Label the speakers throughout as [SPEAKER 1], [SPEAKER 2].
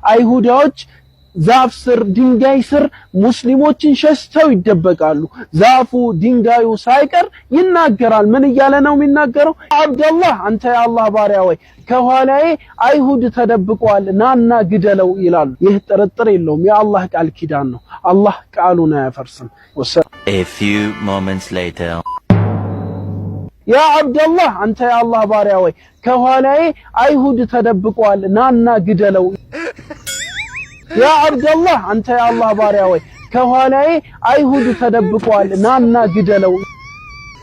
[SPEAKER 1] አይሁዳዎች ዛፍ ስር ድንጋይ ስር ሙስሊሞችን ሸሽተው ይደበቃሉ። ዛፉ ድንጋዩ ሳይቀር ይናገራል። ምን እያለ ነው የሚናገረው? አብደላህ አንተ የአላህ ባሪያ ወይ ከኋላዬ አይሁድ ተደብቀዋል ናና ግደለው ይላሉ። ይህ ጥርጥር የለውም የአላህ ቃል ኪዳን ነው። አላህ ቃሉን አያፈርስም።
[SPEAKER 2] A few moments later
[SPEAKER 1] ያ አብደላህ አንተ የአላህ ባሪያ ወይ ከኋላዬ አይሁድ ተደብቀዋል ናና ግደለው። ያ አብደላህ አንተ የአላህ ባሪያ ወይ ከኋላዬ አይሁድ ተደብቀዋል ናና ግደለው።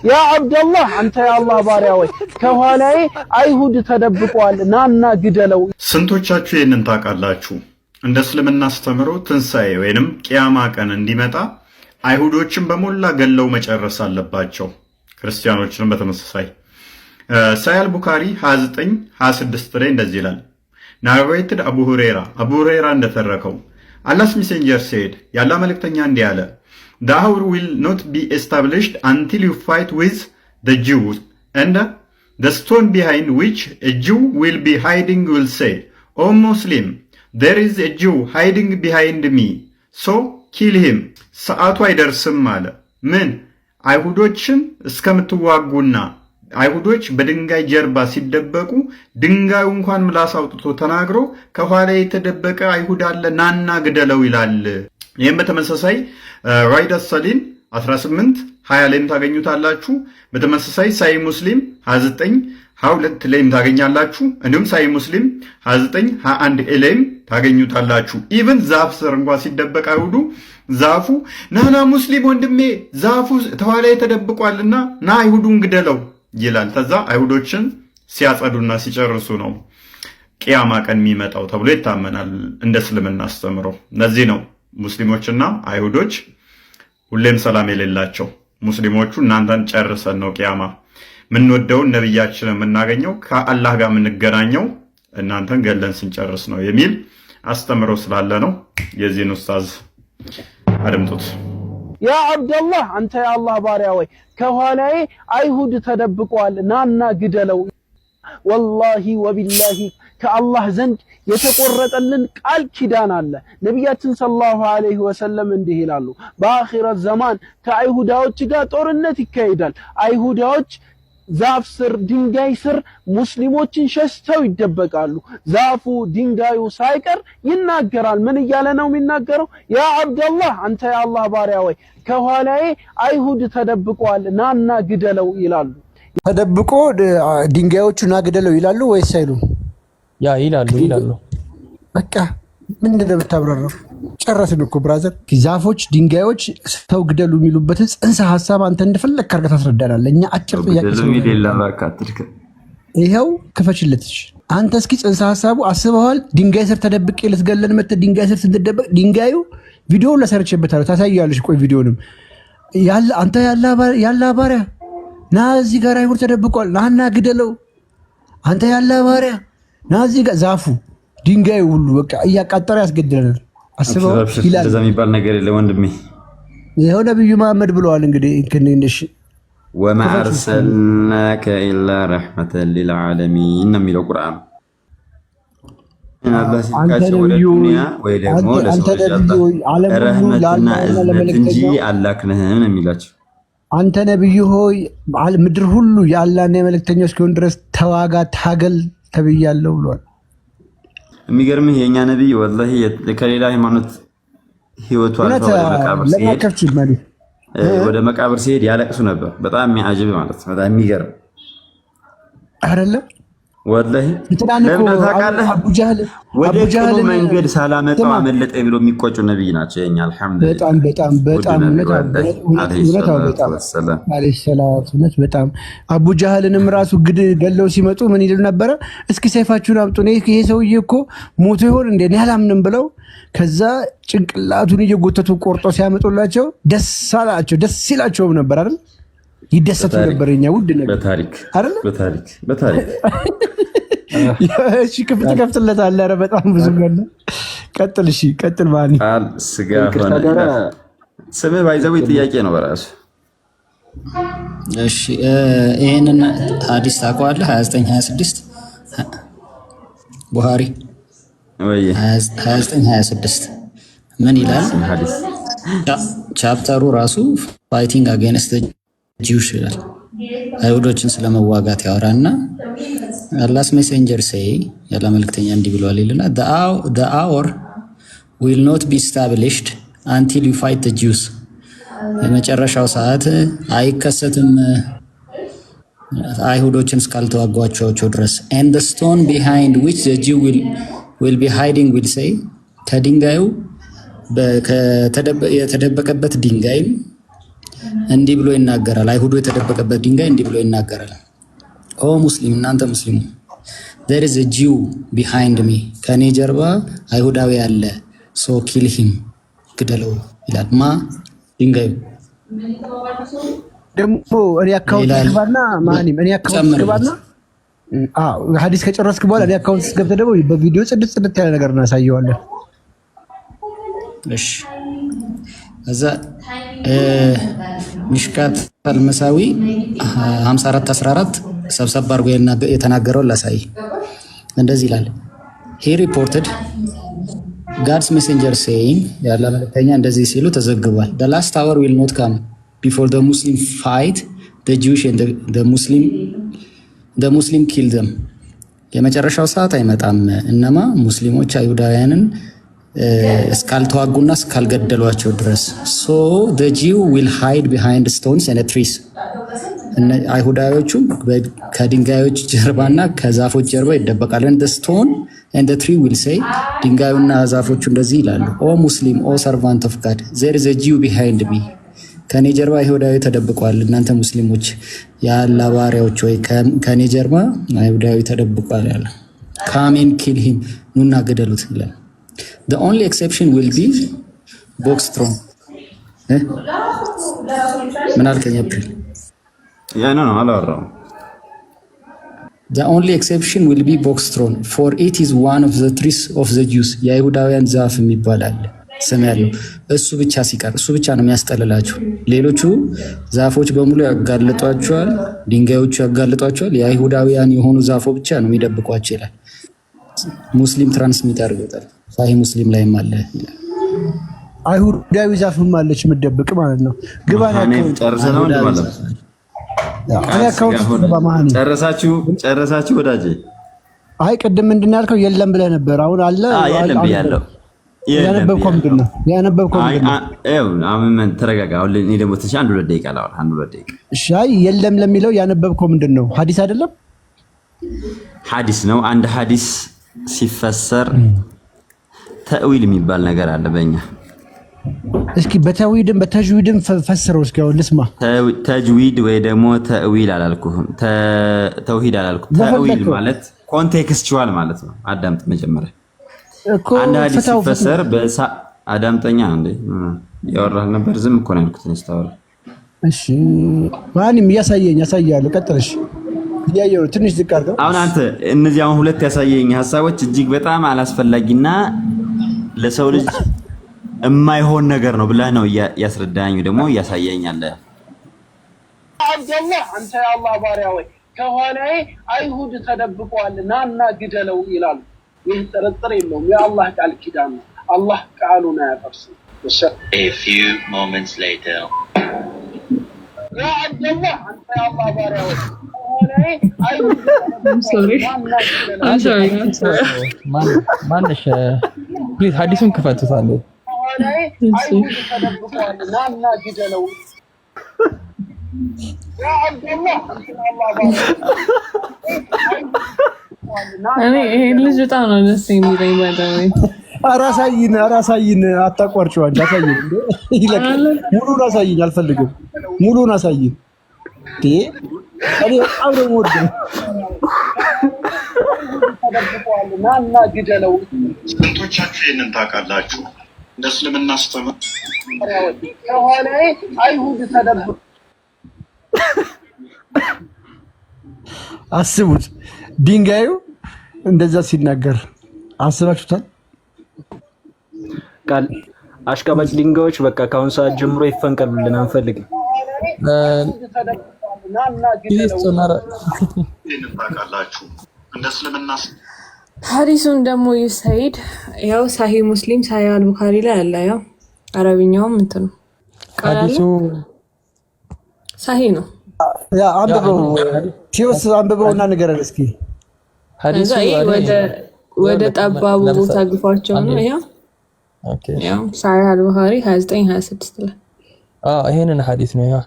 [SPEAKER 1] ያ አብደላህ አንተ የአላህ ባሪያ ወይ ከኋላዬ አይሁድ ተደብቀዋል ናና ግደለው።
[SPEAKER 3] ስንቶቻችሁ ይህንን ታውቃላችሁ? እንደ እስልምና አስተምሮ ትንሣኤ ወይንም ቂያማ ቀን እንዲመጣ አይሁዶችን በሞላ ገለው መጨረስ አለባቸው። ክርስቲያኖችንም በተመሳሳይ ሳሂህ አልቡኻሪ 29:26 ላይ እንደዚህ ይላል። ናሬትድ አቡ ሁረይራ እንደተረከው አላህስ ሜሴንጀር ሴድ ያላ መልእክተኛ እንዲህ አለ the hour will not be established until you fight with the Jews and the stone behind which a Jew will be hiding will say O Muslim there is a Jew hiding behind me so kill him ሰዓቱ አይደርስም አለ ምን አይሁዶችን እስከምትዋጉና አይሁዶች በድንጋይ ጀርባ ሲደበቁ ድንጋዩ እንኳን ምላስ አውጥቶ ተናግሮ ከኋላ የተደበቀ አይሁድ አለ ናና ግደለው ይላል። ይህም በተመሳሳይ ራይድ ሰሊን 18:20 ላይም ታገኙታላችሁ። በተመሳሳይ ሳሂህ ሙስሊም 29:22 ላይም ታገኛላችሁ። እንዲሁም ሳሂህ ሙስሊም 29:21 ላይም ታገኙታላችሁ። ኢቭን ዛፍ ስር እንኳን ሲደበቅ አይሁዱ ዛፉ ናና ሙስሊም ወንድሜ ዛፉ ተኋላ ተደብቋልና ና አይሁዱን ግደለው ይላል። ተዛ አይሁዶችን ሲያጸዱና ሲጨርሱ ነው ቂያማ ቀን የሚመጣው ተብሎ ይታመናል እንደ እስልምና አስተምሮ። ለዚህ ነው ሙስሊሞችና አይሁዶች ሁሌም ሰላም የሌላቸው። ሙስሊሞቹ እናንተን ጨርሰን ነው ቂያማ ምንወደውን ነብያችንን የምናገኘው ከአላህ ጋር የምንገናኘው እናንተን ገለን ስንጨርስ ነው የሚል አስተምሮ ስላለ ነው። የዚህን ኡስታዝ አድምጡት።
[SPEAKER 1] ያ አብደላህ አንተ የአላህ ባሪያ ወይ ከኋላዬ አይሁድ ተደብቀዋል ናና ግደለው። ወላሂ ወቢላሂ ከአላህ ዘንድ የተቆረጠልን ቃል ኪዳን አለ። ነቢያችን ሰለላሁ ዐለይሂ ወሰለም እንዲህ ይላሉ፣ በአኺረት ዘማን ከአይሁዳዎች ጋር ጦርነት ይካሄዳል። አይሁዳዎች ዛፍ ስር ድንጋይ ስር ሙስሊሞችን ሸሽተው ይደበቃሉ። ዛፉ ድንጋዩ ሳይቀር ይናገራል። ምን እያለ ነው የሚናገረው? ያ አብደላህ አንተ የአላህ ባሪያ ወይ ከኋላዬ አይሁድ ተደብቀዋል ናና ግደለው ይላሉ።
[SPEAKER 4] ተደብቆ ድንጋዮቹ ና ግደለው ይላሉ ወይስ አይሉም?
[SPEAKER 5] ያ ይላሉ። በቃ
[SPEAKER 4] ምንድን ነው የምታብራራው? ጨረስን እኮ ብራዘር። ዛፎች ድንጋዮች ሰው ግደሉ የሚሉበትን ጽንሰ ሀሳብ አንተ እንደፈለግህ አድርገህ ታስረዳናለህ። እኛ አጭር ይኸው ክፈችለትሽ። አንተ እስኪ ጽንሰ ሀሳቡ አስበዋል? ድንጋይ ስር ተደብቄ ልትገለን መጥተህ ድንጋይ ስር ስትደበቅ ድንጋዩ ቪዲዮውን ለሰርቼበታለሁ ታሳያለሽ። ቆይ ቪዲዮንም አንተ ያለ ባሪያ ና እዚህ ጋር አይሁድ ተደብቋል ናና ግደለው። አንተ ያለ ባሪያ ና እዚህ ጋር ዛፉ ድንጋዩ ሁሉ በቃ እያቃጠረ ያስገድለናል። አስበው ይላል።
[SPEAKER 6] እንደዛ የሚባል ነገር የለም ወንድሜ።
[SPEAKER 4] ይኸው ነብዩ መሐመድ ብለዋል። እንግዲህ እንከነሽ
[SPEAKER 6] ወማ አርሰልናከ ኢላ ረሕመተን ሊልዓለሚን ነው የሚለው ቁርአን።
[SPEAKER 4] አንተ ነብዩ ወይ ደግሞ
[SPEAKER 6] ረሕመትና እዝነት እንጂ አላክንህም ነው የሚላቸው።
[SPEAKER 4] አንተ ነብዩ ሆይ ምድር ሁሉ የአላህና የመልእክተኛው እስኪሆን ድረስ ተዋጋ ታገል ተብያለሁ ብሏል።
[SPEAKER 6] የሚገርምህ የኛ ነብይ ወላሂ ከሌላ ሃይማኖት ህይወቱ ወደ መቃብር ሲሄድ ያለቅሱ ነበር። በጣም የሚያጅብ ማለት በጣም የሚገርም አይደለም ወላሂ። ለምን ታውቃለህ? ወደ ቅኑ መንገድ ሳላመጣው አመለጠ ብሎ የሚቆጩ ነብይ ናቸው የኛ። አልሐምዱሊላህ
[SPEAKER 4] በጣም በጣም አቡ ጃህልንም ራሱ ገለው ሲመጡ ምን ይሉ ነበረ? እስኪ ሰይፋችሁን አምጡ፣ ይሄ ሰውዬ እኮ ሞቶ ይሆን እንዴ አላምንም ብለው ከዛ ጭንቅላቱን እየጎተቱ ቆርጦ ሲያመጡላቸው ደስ አላቸው። ደስ ይላቸውም ነበር አይደል? ይደሰቱ ነበር የኛ ውድ ነብይ
[SPEAKER 6] በታሪክ አይደል? በታሪክ
[SPEAKER 4] እሺ ከፍትለታለህ። ኧረ በጣም ብዙ ገለ ቀጥል። እሺ ቀጥል። ማን
[SPEAKER 6] ስጋ ሆነ ስምህ ባይዘው ጥያቄ ነው በራሱ።
[SPEAKER 7] እሺ ይሄንን ሐዲስ ታውቀዋለህ? 29:26 ቡኻሪ
[SPEAKER 6] ወይ
[SPEAKER 7] 29-26 ምን ይላል? ቻፕተሩ ራሱ ፋይቲንግ አጌንስት ጂውስ ይላል። አይሁዶችን ስለመዋጋት ያወራና አላህስ ሜሴንጀር ሴይ ያለ መልእክተኛ እንዲህ ብሏል ይልና the hour will not be established until you fight the Jews የመጨረሻው ሰዓት አይከሰትም አይሁዶችን እስካልተዋጓቸው ድረስ and the stone behind which the Jew will be hiding will say ከድንጋዩ የተደበቀበት ድንጋይ እንዲህ ብሎ ይናገራል። አይሁዱ የተደበቀበት ድንጋይ እንዲህ ብሎ ይናገራል። ኦ ሙስሊም እናንተ ሙስሊሙ there is a Jew behind me ከኔ ጀርባ አይሁዳዊ አለ so kill him ግደለው ይላል። ማ ድንጋዩ
[SPEAKER 4] ደግሞ እኔ አካውንት ገባና ማንም እኔ አካውንት ገባና ሐዲስ ከጨረስክ በኋላ እኔ አካውንት ገብተህ ደግሞ በቪዲዮ ጽድት ያለ ነገር እናሳየዋለን።
[SPEAKER 7] እሺ እዛ ሚሽካት አልመሳዊ 54-14 ሰብሰብ አድርጎ የተናገረው ላሳይ። እንደዚህ ይላል he reported God's messenger saying ያለ መልእክተኛ እንደዚህ ሲሉ ተዘግቧል። the last hour will not come before the Muslim fight the Jewish and the Muslim kill them የመጨረሻው ሰዓት አይመጣም እነማ ሙስሊሞች አይሁዳውያንን እስካልተዋጉና እስካልገደሏቸው ድረስ so the Jew will hide behind stones and trees አይሁዳውያኖቹ ከድንጋዮች ጀርባና ከዛፎች ጀርባ ይደበቃሉ። the stone and the tree will say ድንጋዩና ዛፎቹ እንደዚህ ይላሉ o Muslim o servant of God there is a Jew behind me ከኔ ጀርባ አይሁዳዊ ተደብቋል። እናንተ ሙስሊሞች የአላህ ባሪያዎች ወይ ከኔ ጀርባ አይሁዳዊ ተደብቋል ያለ come and kill him ኑና ገደሉት ይላል። the only exception will be box throne ምን አልከኝ አፕሪል
[SPEAKER 6] ያ ነው አላወራው
[SPEAKER 7] the only exception will be box throne for it is one of the trees of the Jews የአይሁዳውያን ዛፍ የሚባላል ስም ያለው እሱ ብቻ ሲቀር እሱ ብቻ ነው የሚያስጠልላችሁ። ሌሎቹ ዛፎች በሙሉ ያጋልጧቸዋል፣ ድንጋዮቹ ያጋልጧቸዋል። የአይሁዳውያን የሆኑ ዛፎች ብቻ ነው የሚደብቋቸው ይላል። ሙስሊም ትራንስሚት አድርጎታል። ሳሂህ ሙስሊም ላይም አለ ይላል።
[SPEAKER 4] አይሁዳዊ ዛፍም አለች የምትደብቅ ማለት ነው። ግባና
[SPEAKER 6] ጨርሰናል ማለት ነው። ጨረሳችሁ ወዳጄ?
[SPEAKER 4] አይ ቅድም ምንድን ያልከው የለም ብለህ ነበር። አሁን አለ
[SPEAKER 6] የለም ብያለሁ።
[SPEAKER 4] ያነበብከው ምንድን ነው?
[SPEAKER 6] አሁን ተረጋጋ። አሁን እኔ ደግሞ ትንሽ አንድ ሁለት ደቂቃ ላወራ።
[SPEAKER 4] እሺ። አይ የለም ለሚለው ያነበብከው ምንድን ነው? ሐዲስ አይደለም?
[SPEAKER 6] ሐዲስ ነው። አንድ ሐዲስ ሲፈሰር ተእዊል የሚባል ነገር አለ በእኛ።
[SPEAKER 4] እስኪ በተዊድም በተጅዊድም ፈስረው እስኪ አሁን ልስማ።
[SPEAKER 6] ተጅዊድ ወይ ደግሞ ተእዊል አላልኩህም፣ ተውሂድ አላልኩህም። ተእዊል ማለት ኮንቴክስቹዋል ማለት ነው። አዳምጥ መጀመሪያ እኮ አንድ ሐዲስ ሲፈሰር አዳምጠኛ እንዴ ያወራህ ነበር። ዝም እኮ ነው ያልኩት እንስታወራ።
[SPEAKER 4] እሺ ማንም ያሳያለሁ። ቀጥልሽ ያየው ትንሽ ዝቅ አድርገው።
[SPEAKER 6] አሁን አንተ እነዚህ አሁን ሁለት ያሳየኝ ሐሳቦች እጅግ በጣም አላስፈላጊና ለሰው ልጅ የማይሆን ነገር ነው ብለህ ነው ያስረዳኝ ደግሞ ያሳየኝ አለ።
[SPEAKER 1] አብደላህ አንተ የአላህ ባሪያ ወይ ከኋላዬ አይሁድ ተደብቀዋል ናና ግደለው ይላሉ። ይህ ጥርጥር የለውም የአላህ ቃል ኪዳን ነው። አላህ ቃሉን አያፈርስም።
[SPEAKER 2] A few moments later
[SPEAKER 1] ያ አብደላህ አንተ የአላህ ባሪያ ወይ ከኋላዬ አይሁድ
[SPEAKER 5] I'm sorry. ማንሽ ፕሊዝ ሐዲሱን ክፈቱታል።
[SPEAKER 1] አይሁድ ተደብቀዋል ናና ግደለው ያ አብደላህ አንተ የአላህ ባሪያ
[SPEAKER 8] እኔ ይሄ ልጅ በጣም ነው ደስ የሚለኝ። ባይደውይ
[SPEAKER 4] አራሳይን አታቋርጪው። አሳይን ይለቅ ሙሉን አሳይን። አልፈልግም ሙሉን አሳይን። እኔ በጣም ነው የምወደው።
[SPEAKER 1] ናና ግደለው።
[SPEAKER 3] ስንቶቻችሁ ይህንን ታውቃላችሁ? እንደ እስልምና አስተምሮ
[SPEAKER 1] ከኋላዬ አይሁድ ተደብቀዋል።
[SPEAKER 4] አስቡት ድንጋዩ እንደዛ ሲናገር አስባችሁታል?
[SPEAKER 9] ቃል አሽቃባጭ ድንጋዮች በቃ ከአሁን ሰዓት ጀምሮ ይፈንቀሉልን አንፈልግም።
[SPEAKER 3] ይህንን ታውቃላችሁ? እንደ እስልምና
[SPEAKER 8] ሐዲሱን ደግሞ ይሰይድ ያው ሳሂህ ሙስሊም ሳሂህ አልቡኻሪ ላይ አለ። ያው አረብኛውም እንትን ነው
[SPEAKER 5] ሐዲሱ
[SPEAKER 8] ሳሂህ ነው።
[SPEAKER 4] ያ አንብበው ቲዮስ አንብበውና ንገረን እስኪ።
[SPEAKER 5] ሐዲሱ
[SPEAKER 8] ወደ ጠባቡ ቦታ ግፋቸው ነው። ያው ሳሂህ አልቡኻሪ 29-26 ላይ
[SPEAKER 5] ይሄንን ሐዲስ ነው። ያ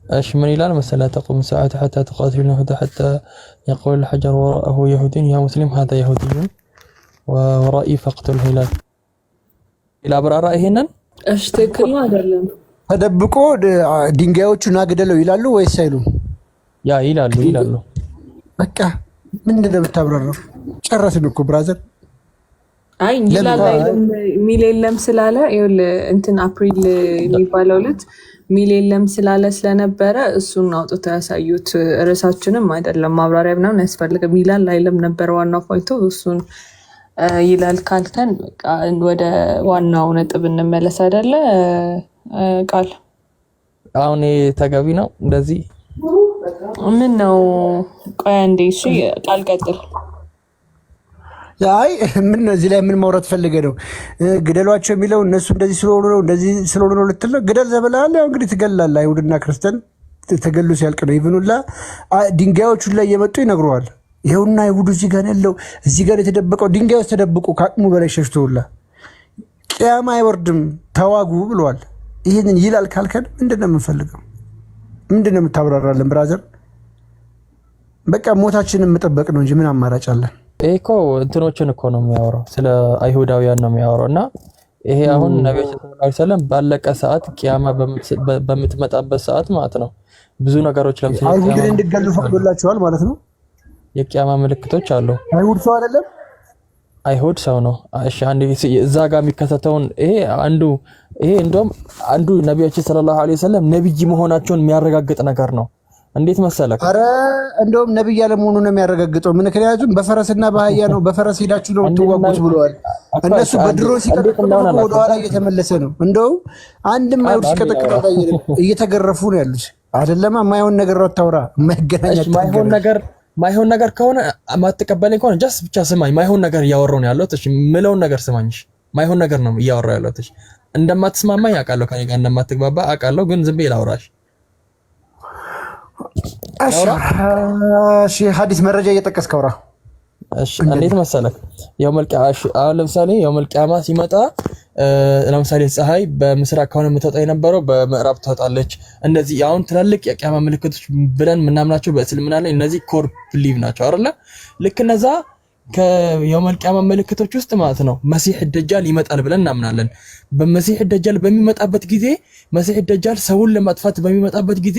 [SPEAKER 5] ايش من الى مثلا تقوم الساعه حتى تقاتل اليهود حتى يقول الحجر وراءه يهودي يا مسلم هذا يهودي ورائي فقتل الهلال الى برارا ይሄንን
[SPEAKER 8] እሺ ትክክል ነው አይደለም?
[SPEAKER 4] ተደብቆ ድንጋዮቹን አግደለው ይላሉ ወይስ አይሉም?
[SPEAKER 5] ያ ይላሉ። በቃ
[SPEAKER 4] ምንድን ነው የምታብራራው? ጨረስን እኮ ብራዘር።
[SPEAKER 8] አይ ይላል ሚል የለም ስላለ ይኸውልህ እንትን አፕሪል የሚባለው ዕለት ሚል የለም ስላለ ስለነበረ እሱን አውጥተው ያሳዩት። ርዕሳችንም አይደለም ማብራሪያ ምናምን ያስፈልግም። ይላል አይለም ነበር ዋናው ፋይቶ። እሱን ይላል ካልከን በቃ ወደ ዋናው ነጥብ እንመለስ አይደለ? ቃል
[SPEAKER 5] አሁን ተገቢ ነው እንደዚህ
[SPEAKER 8] ምን ነው? ቆይ አንዴ እሺ ቃል ቀጥል።
[SPEAKER 4] አይ ምን እዚህ ላይ ምን ማውራት ፈልገ ነው? ግደሏቸው የሚለው እነሱ እንደዚህ ስለሆኑ ነው ልትል ነው? ግደል ዘበላለ ያው እንግዲህ ትገላለህ። አይሁድና ክርስቲያን ተገሉ ሲያልቅ ነው ይብኑላ ድንጋዮቹን ላይ እየመጡ ይነግረዋል። ይኸውና አይሁዱ እዚህ ጋር ያለው እዚህ ጋር የተደበቀው ድንጋዮች ተደብቆ ከአቅሙ በላይ ሸሽተውላ ቂያማ አይወርድም ተዋጉ ብለዋል። ይሄንን ይላል ካልከን ምንድነው የምንፈልገው? ምንድነው የምታብራራለን ብራዘር? በቃ ሞታችንን መጠበቅ ነው እንጂ ምን አማራጭ አለን?
[SPEAKER 5] እኮ እንትኖችን እኮ ነው የሚያወራው ስለ አይሁዳውያን ነው የሚያወራው። እና ይሄ አሁን ነብዩ ሰለላሁ ዐለይሂ ወሰለም ባለቀ ሰዓት ቂያማ በምትመጣበት ሰዓት ማለት ነው ብዙ ነገሮች ለምሳሌ
[SPEAKER 4] አይሁድን እንድገሉ ፈቅዶላቸዋል ማለት ነው።
[SPEAKER 5] የቂያማ ምልክቶች አሉ።
[SPEAKER 4] አይሁድ ሰው አይደለም?
[SPEAKER 5] አይሁድ ሰው ነው። እሺ አንዴ እዛ ጋር የሚከተተውን ይሄ እንደውም አንዱ ነብያችን ሰለላሁ ዐለይሂ ወሰለም ነብይ መሆናቸውን የሚያረጋግጥ ነገር ነው። እንዴት መሰለህ?
[SPEAKER 4] አረ እንደውም ነብይ ያለመሆኑን ነው የሚያረጋግጠው። ምክንያቱም በፈረስና በአህያ ነው በፈረስ ሄዳችሁ ነው ትዋጉት ብለዋል። እነሱ በድሮ ሲቀጥቅጡ ወደ ኋላ እየተመለሰ ነው። እንደውም አንድም አይሁድ ሲቀጥቅጡ እየተገረፉ ነው ያሉት። አይደለም ማይሆን ነገር ነው ታውራ የማይገናኛቸው
[SPEAKER 5] ማይሆን ነገር ከሆነ ማትቀበለኝ ከሆነ ጀስት ብቻ ስማኝ። ማይሆን ነገር እያወራሁ ነው ያለሁት። እሺ ምለውን ነገር ስማኝ። ማይሆን ነገር ነው እያወራሁ ያለሁት። እሺ እንደማትስማማኝ አውቃለሁ፣ ከኔ ጋር እንደማትግባባ አውቃለሁ። ግን ዝም ብዬ ላውራሽ።
[SPEAKER 4] እሺ ሐዲስ መረጃ እየጠቀስክ አውራ።
[SPEAKER 5] እሺ እንዴት መሰለህ? አሁን ለምሳሌ የውመል ቂያማ ሲመጣ ለምሳሌ ፀሐይ በምስራቅ ከሆነ የምትወጣ የነበረው በምዕራብ ትወጣለች። እንደዚህ አሁን ትላልቅ የቂያማ ምልክቶች ብለን ምናምናቸው በእስልምና ላይ እነዚህ ኮር ብሊቭ ናቸው አይደለ? ልክ እነዛ ከየውመል ቂያማ ምልክቶች ውስጥ ማለት ነው መሲህ ደጃል ይመጣል ብለን እናምናለን። በመሲህ ደጃል በሚመጣበት ጊዜ መሲህ ደጃል ሰውን ለማጥፋት በሚመጣበት ጊዜ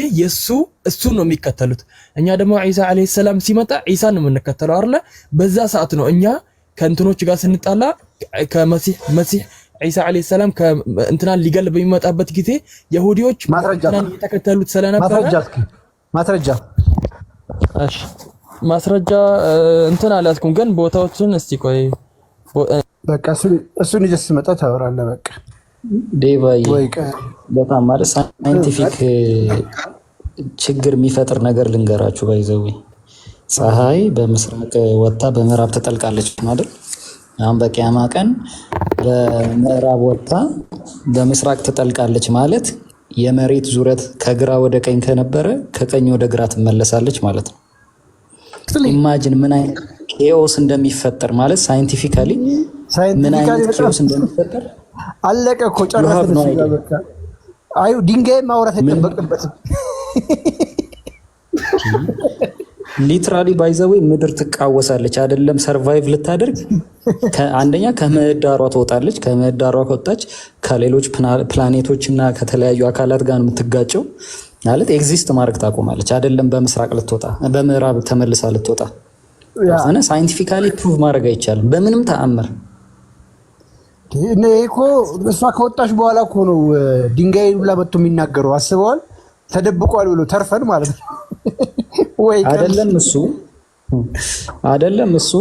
[SPEAKER 5] እሱን ነው የሚከተሉት። እኛ ደግሞ ዒሳ አለይሂ ሰላም ሲመጣ ዒሳን ነው የምንከተለው አይደለ? በዛ ሰዓት ነው እኛ ከእንትኖች ጋር ስንጣላ ከመሲህ ዒሳ አለይሂ ሰላም ከእንትናን ሊገል በሚመጣበት ጊዜ ይሁዲዎች እንትናን እየተከተሉት ስለነበረ ማስረጃ እንትን አላስኩም፣ ግን ቦታዎችን እስቲ ቆይ
[SPEAKER 4] በቃ እሱን ይዘህ ስትመጣ ታወራለህ። በቃ
[SPEAKER 7] ዴቫይ በጣም ማለት ሳይንቲፊክ ችግር የሚፈጥር ነገር ልንገራችሁ። ባይዘው ፀሐይ በምስራቅ ወጣ በምዕራብ ትጠልቃለች ማለት አሁን በቂያማ ቀን በምዕራብ ወጣ በምስራቅ ትጠልቃለች ማለት የመሬት ዙረት ከግራ ወደ ቀኝ ከነበረ ከቀኝ ወደ ግራ ትመለሳለች ማለት ነው። ኢማጂን ምን አይነት ኬኦስ እንደሚፈጠር ማለት ሳይንቲፊካሊ ምን አይነት ኬኦስ እንደሚፈጠር
[SPEAKER 4] አለቀ እኮ ጨረስን። በቃ አዩ ድንጋይ ማውራት አይጠበቅበትም።
[SPEAKER 7] ሊትራሊ ባይዘዌ ምድር ትቃወሳለች አይደለም ሰርቫይቭ ልታደርግ። አንደኛ ከምህዳሯ ትወጣለች። ከምህዳሯ ከወጣች ከሌሎች ፕላኔቶችና ከተለያዩ አካላት ጋር የምትጋጨው ማለት ኤግዚስት ማድረግ ታቆማለች። አይደለም በምስራቅ ልትወጣ በምዕራብ ተመልሳ ልትወጣ እና ሳይንቲፊካሊ ፕሩቭ ማድረግ አይቻልም በምንም ተአምር።
[SPEAKER 4] እኮ እሷ ከወጣች በኋላ እኮ ነው ድንጋይ ሁላ መጥቶ የሚናገረው። አስበዋል? ተደብቋል ብሎ ተርፈን ማለት ነው ወይ?
[SPEAKER 7] አይደለም እሱ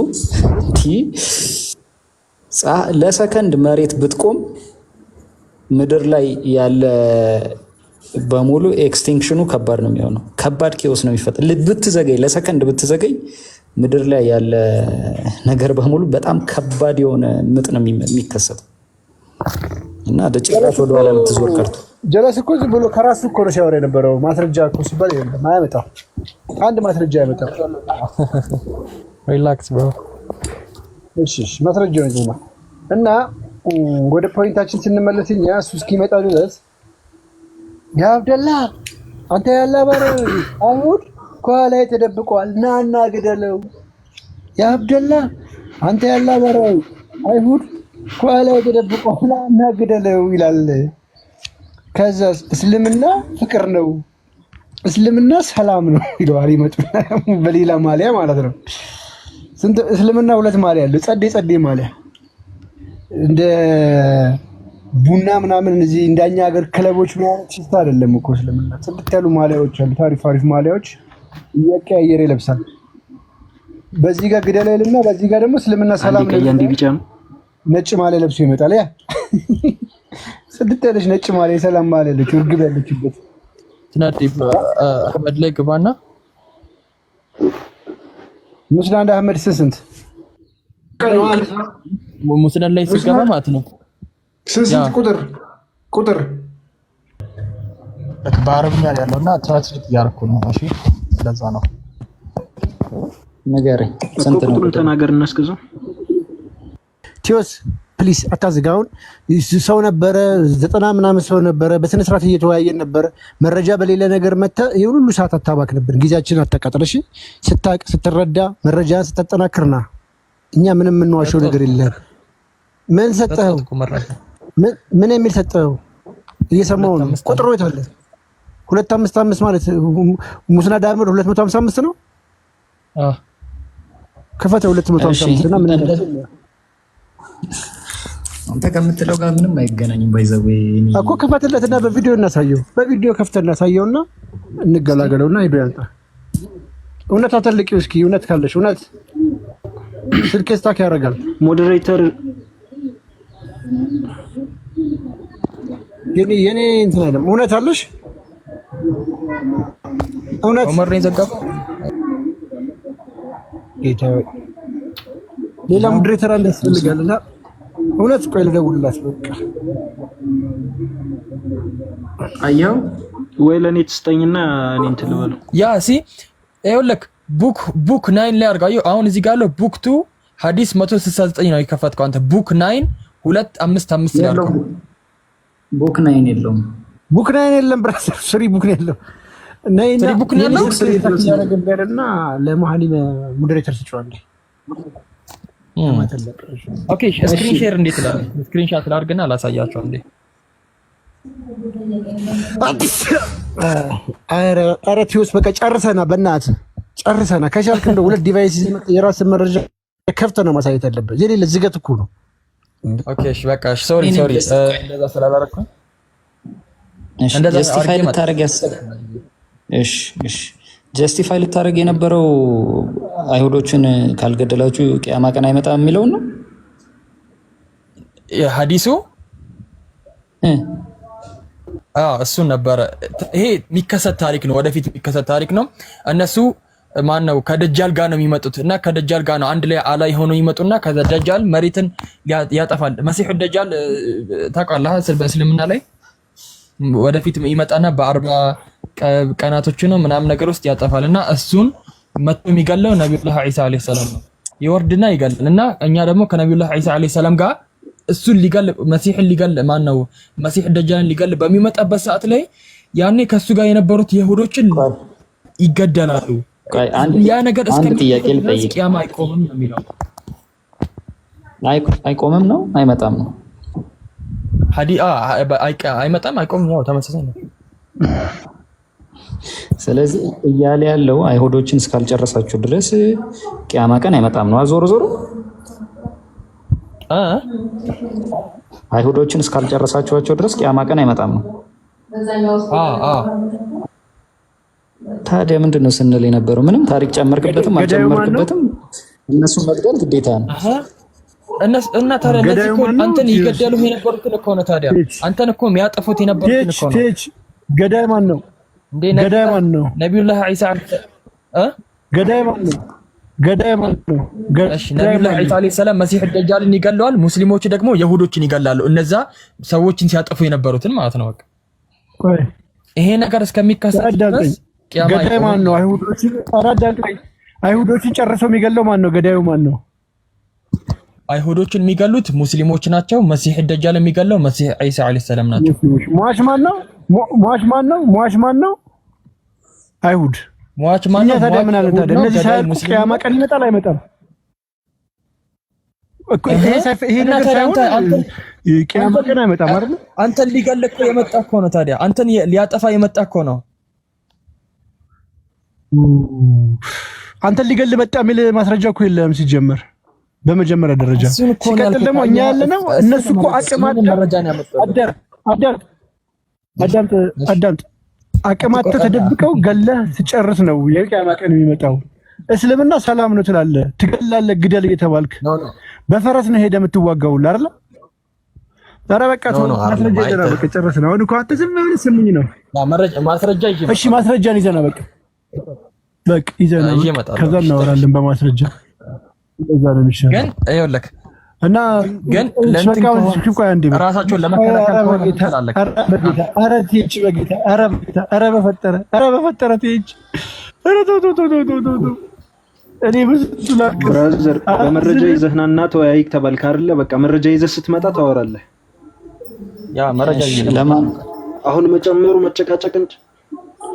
[SPEAKER 7] ለሰከንድ መሬት ብትቆም ምድር ላይ ያለ በሙሉ ኤክስቲንክሽኑ ከባድ ነው የሚሆነው። ከባድ ኬዎስ ነው የሚፈጠር። ብትዘገይ ለሰከንድ ብትዘገይ ምድር ላይ ያለ ነገር በሙሉ በጣም ከባድ የሆነ ምጥ ነው የሚከሰተው እና ጭራሽ ወደ ኋላ ልትዞር ቀርቶ
[SPEAKER 4] ጀለስ እኮ ዝም ብሎ ከራሱ እኮ ነው ሲያወራ የነበረው። ማስረጃ እኮ ሲባል አያመጣም። አንድ ማስረጃ ያመጣው።
[SPEAKER 5] ሪላክስ ብሮ።
[SPEAKER 4] እሺ ማስረጃው ነው እና ወደ ፖይንታችን ስንመለስ እኛ እሱ እስኪመጣ ድረስ ያ አብደላ አንተ ያላ ባረ አይሁድ ከኋላ ተደብቀዋል ናና ግደለው። ያ አብደላ አንተ ያላ ባረ አይሁድ ከኋላ ተደብቀዋል ናና ግደለው ይላል። ከዛ እስልምና ፍቅር ነው፣ እስልምና ሰላም ነው ይለዋል። ይመጡና በሌላ ማሊያ ማለት ነው። ስንት እስልምና ሁለት ማሊያ አለው። ጸዴ ማሊያ እንደ ቡና ምናምን እዚህ እንደኛ ሀገር ክለቦች ምናምን ሲስታ አይደለም እኮ እስልምና። ጽድት ያሉ ማሊያዎች አሉ፣ አሪፍ ማሊያዎች እየቀያየረ ይለብሳል። በዚህ ጋር ግደለልና በዚህ ጋር ደግሞ እስልምና ሰላም ነው።
[SPEAKER 9] እንዴ ቢጫ ነው
[SPEAKER 4] ነጭ ማሊያ ለብሶ ይመጣል። ያ ጽድት ያለች ነጭ ማሊያ ሰላም ማሊያ ለች እርግብ ያለችበት
[SPEAKER 5] ትናዲብ አህመድ ላይ ግባና
[SPEAKER 4] ሙስናድ አህመድ ስንት
[SPEAKER 5] ሙስናድ ላይ ሲገባ ማለት ነው።
[SPEAKER 4] ስንት ቁጥር
[SPEAKER 5] በአረብኛ ያለውና ትራንስሌት እያደረኩ ነው። እሺ ለዛ ነው
[SPEAKER 7] ንገረኝ። ስንት ነው
[SPEAKER 9] ቁጥሩን ተናገር እናስገዛው።
[SPEAKER 4] ቲዮስ ፕሊስ አታዝጋውን። ሰው ነበረ 90 ምናምን ሰው ነበረ። በስነ ስርዓት እየተወያየን ነበረ። መረጃ በሌለ ነገር መጣ። ይሁን ሁሉ ሰዓት አታባክንብን፣ ጊዜያችንን አታቃጥልሽ። ስታቅ ስትረዳ መረጃን ስታጠናክርና እኛ ምንም የምንዋሸው ነገር የለም። ምን ሰጠኸው? ምን የሚል ሰጠኸው? እየሰማሁ ነው። ቁጥሩ የት አለ? 255 ማለት ሙስናድ አህመድ 255 ነው። ከፈተው 255 እና ምን
[SPEAKER 7] አንተ ከምትለው ጋር ምንም አይገናኝም። ባይዘው
[SPEAKER 4] እኮ ከፈተለትና በቪዲዮ እናሳየው። በቪዲዮ ከፍተን እናሳየውና እንገላገለውና ሄዶ ያንጣ። እውነት አተልቂው እስኪ እውነት ካለሽ እውነት ስልክ ስታክ ያደርጋል።
[SPEAKER 9] ሞዴሬተር
[SPEAKER 4] የኔ እንትን አይደለም። እውነት አለሽ? እውነት
[SPEAKER 5] ዑመር ነው ዘጋው።
[SPEAKER 4] ጌታዬ ሌላ ሞዴሬተር አለ ያስፈልጋልና እውነት ቆይ ልደውልላት። በቃ
[SPEAKER 9] አያው ወይ ለኔ ትስጠኝና እኔ እንትን ልበለው።
[SPEAKER 5] ያ ይኸውልህ ቡክ 9 ላይ አድርጋው። አሁን እዚህ ጋር ያለው ቡክ 2 ሐዲስ 169 ነው የከፈትከው አንተ። ቡክ 9 255 ላይ አድርጋው።
[SPEAKER 7] ቡክ 9 የለውም።
[SPEAKER 4] ቡክ 9 የለም ብራዘር፣ ስሪ ቡክ ነው ያለው። ነይና
[SPEAKER 5] ቡክ ነው ያለው
[SPEAKER 4] ያረጋግጥና ለማህሊ ሞዴሬተር ትጫዋለህ።
[SPEAKER 5] ኦኬ ስክሪን ሼር እንዴት ይላል? ስክሪን ሻት ላድርግና ላሳያቸው እንዴ።
[SPEAKER 4] ኧረ ቲዮስ በቃ ጨርሰና፣ በእናትህ ጨርሰና። ከቻልክ እንደው ሁለት ዲቫይስ የራስን መረጃ ከፍተህ ነው ማሳየት ያለበት። የሌለ ዝገት እኮ ነው።
[SPEAKER 5] ኦኬ እሺ በቃ እሺ፣ ሶሪ እንደዛ ስላላረኩኝ
[SPEAKER 7] እንደዛ ጀስቲፋይ ልታረግ ያሰብክ። እሺ ጀስቲፋይ ልታረግ የነበረው አይሁዶችን ካልገደላችሁ ቂያማ ቀን አይመጣም የሚለው ነው
[SPEAKER 5] ሐዲሱ። እሱ ነበረ። ይሄ የሚከሰት ታሪክ ነው፣ ወደፊት የሚከሰት ታሪክ ነው። እነሱ ማነው ከደጃል ጋር ነው የሚመጡት እና ከደጃል ጋር ነው አንድ ላይ አላይ ሆኖ ይመጡና ከዛ ደጃል መሬትን ያጠፋል። መሲሑ ደጃል ታውቃለህ፣ በእስልምና ላይ ወደፊት ይመጣና በ40 ቀናቶች ነው ምናምን ነገር ውስጥ ያጠፋልና እሱን መጥቶ የሚገለው ነብዩላህ ዒሳ አለይሂ ሰላም ነው። ይወርድና ይገላል እና እኛ ደግሞ ከነብዩላህ ዒሳ አለይሂ ሰላም ጋር እሱን ሊገል መሲሕን ሊገል ማነው መሲሕ ደጃልን ሊገል በሚመጣበት ሰዓት ላይ ያኔ ከሱ ጋር የነበሩት ይሁዶችን ይገደላሉ። ያ ነገር እስከሚጠየቅ ቂያማ አይቆምም ነው የሚለው።
[SPEAKER 7] አይቆምም ነው አይመጣም ነው
[SPEAKER 5] አይመጣም አይቆምም ነው ተመሳሳይ ነው።
[SPEAKER 7] ስለዚህ እያለ ያለው አይሁዶችን እስካልጨረሳችሁ ድረስ ቂያማ ቀን አይመጣም ነው። ዞሮ አይሁዶችን እስካልጨረሳችኋቸው ድረስ ቂያማ ቀን አይመጣም ነው። ታዲያ ምንድነው ስንል የነበረው? ምንም ታሪክ ጨመርክበትም አልጨመርክበትም እነሱን መግደል ግዴታ ነው።
[SPEAKER 5] እና ታዲያ እነዚህ እኮ አንተን ይገደሉ የነበሩት እኮ ነው። ታዲያ አንተን እኮ የሚያጠፉት የነበሩት እኮ ነው።
[SPEAKER 4] ገዳይ ማን ነው?
[SPEAKER 5] ገዳይ ማን ነው? ነብዩላህ ዒሳ ገዳይ ማን ነው?
[SPEAKER 4] ገዳይ ማለት ነው።
[SPEAKER 5] እሺ ነብዩላህ ዒሳ አለይሂ ሰላም መሲህ ደጃልን ይገለዋል፣ ሙስሊሞች ደግሞ የሁዶችን ይገላሉ። እነዛ ሰዎችን ሲያጠፉ የነበሩትን ማለት ነው። በቃ
[SPEAKER 4] ቆይ
[SPEAKER 5] ይሄ ነገር እስከሚከሰት ድረስ ቂያማ
[SPEAKER 4] ገዳይ ማን ነው? አይሁዶችን ጨርሰው የሚገለው ማን ነው? ገዳዩ ማን ነው?
[SPEAKER 5] አይሁዶችን የሚገሉት ሙስሊሞች ናቸው። መሲህ ደጃል የሚገለው መሲህ ዒሳ አለይሂ ሰላም ናቸው።
[SPEAKER 4] ሟች ማን ነው? ሟች ማን ነው? አይሁድ
[SPEAKER 5] ሟች ማን ነው?
[SPEAKER 4] ታዲያ ምን አለ ታዲያ? እነዚህ ሳይሆን ቂያማ ቀን ይመጣል አይመጣም? ይሄ ነገር ሳይሆን ቂያማ ቀን አይመጣም አይደል?
[SPEAKER 5] አንተን ሊገል እኮ የመጣ እኮ ነው። ታዲያ አንተን ሊያጠፋ የመጣ እኮ ነው።
[SPEAKER 4] አንተን ሊገል መጣ የሚል ማስረጃ እኮ የለም ሲጀመር። በመጀመሪያ ደረጃ ሲቀጥል ደግሞ እኛ ያለነው እነሱ እኮ አዳምጥ አቅማተ ተደብቀው ገለህ ትጨርስ ነው የቂያማ ቀን የሚመጣው። እስልምና ሰላም ነው ትላለህ፣ ትገላለህ፣ ግደል እየተባልክ በፈረስ ነው ሄደህ የምትዋጋው አይደል? ዛሬ በቃ ማስረጃ ይዘና በቃ ጨርስ ነው። አሁን እኮ አንተ ዝም ብለህ ስምኝ ነው
[SPEAKER 5] ማስረጃ ይዘና።
[SPEAKER 4] እሺ ማስረጃን ይዘና በቃ ይዘና ከዛ እናወራለን በማስረጃ። እንደዛ ነው የሚሻለው።
[SPEAKER 5] ግን ይኸውልህ
[SPEAKER 4] እና
[SPEAKER 5] ግን ራሳቸውን ለመከላከል ተላለቀ።
[SPEAKER 4] ኧረ ትሄጂ በጌታ ኧረ በፈጠረ ትሄጂ። እኔ ብዙ
[SPEAKER 9] ብራዘር በመረጃ ይዘህናና ተወያይ ተባልክ አይደለ? በቃ መረጃ ይዘህ ስትመጣ ታወራለህ።
[SPEAKER 5] ያ መረጃ
[SPEAKER 9] ለማን አሁን መጨመሩ መጨቃጨቅ እንጂ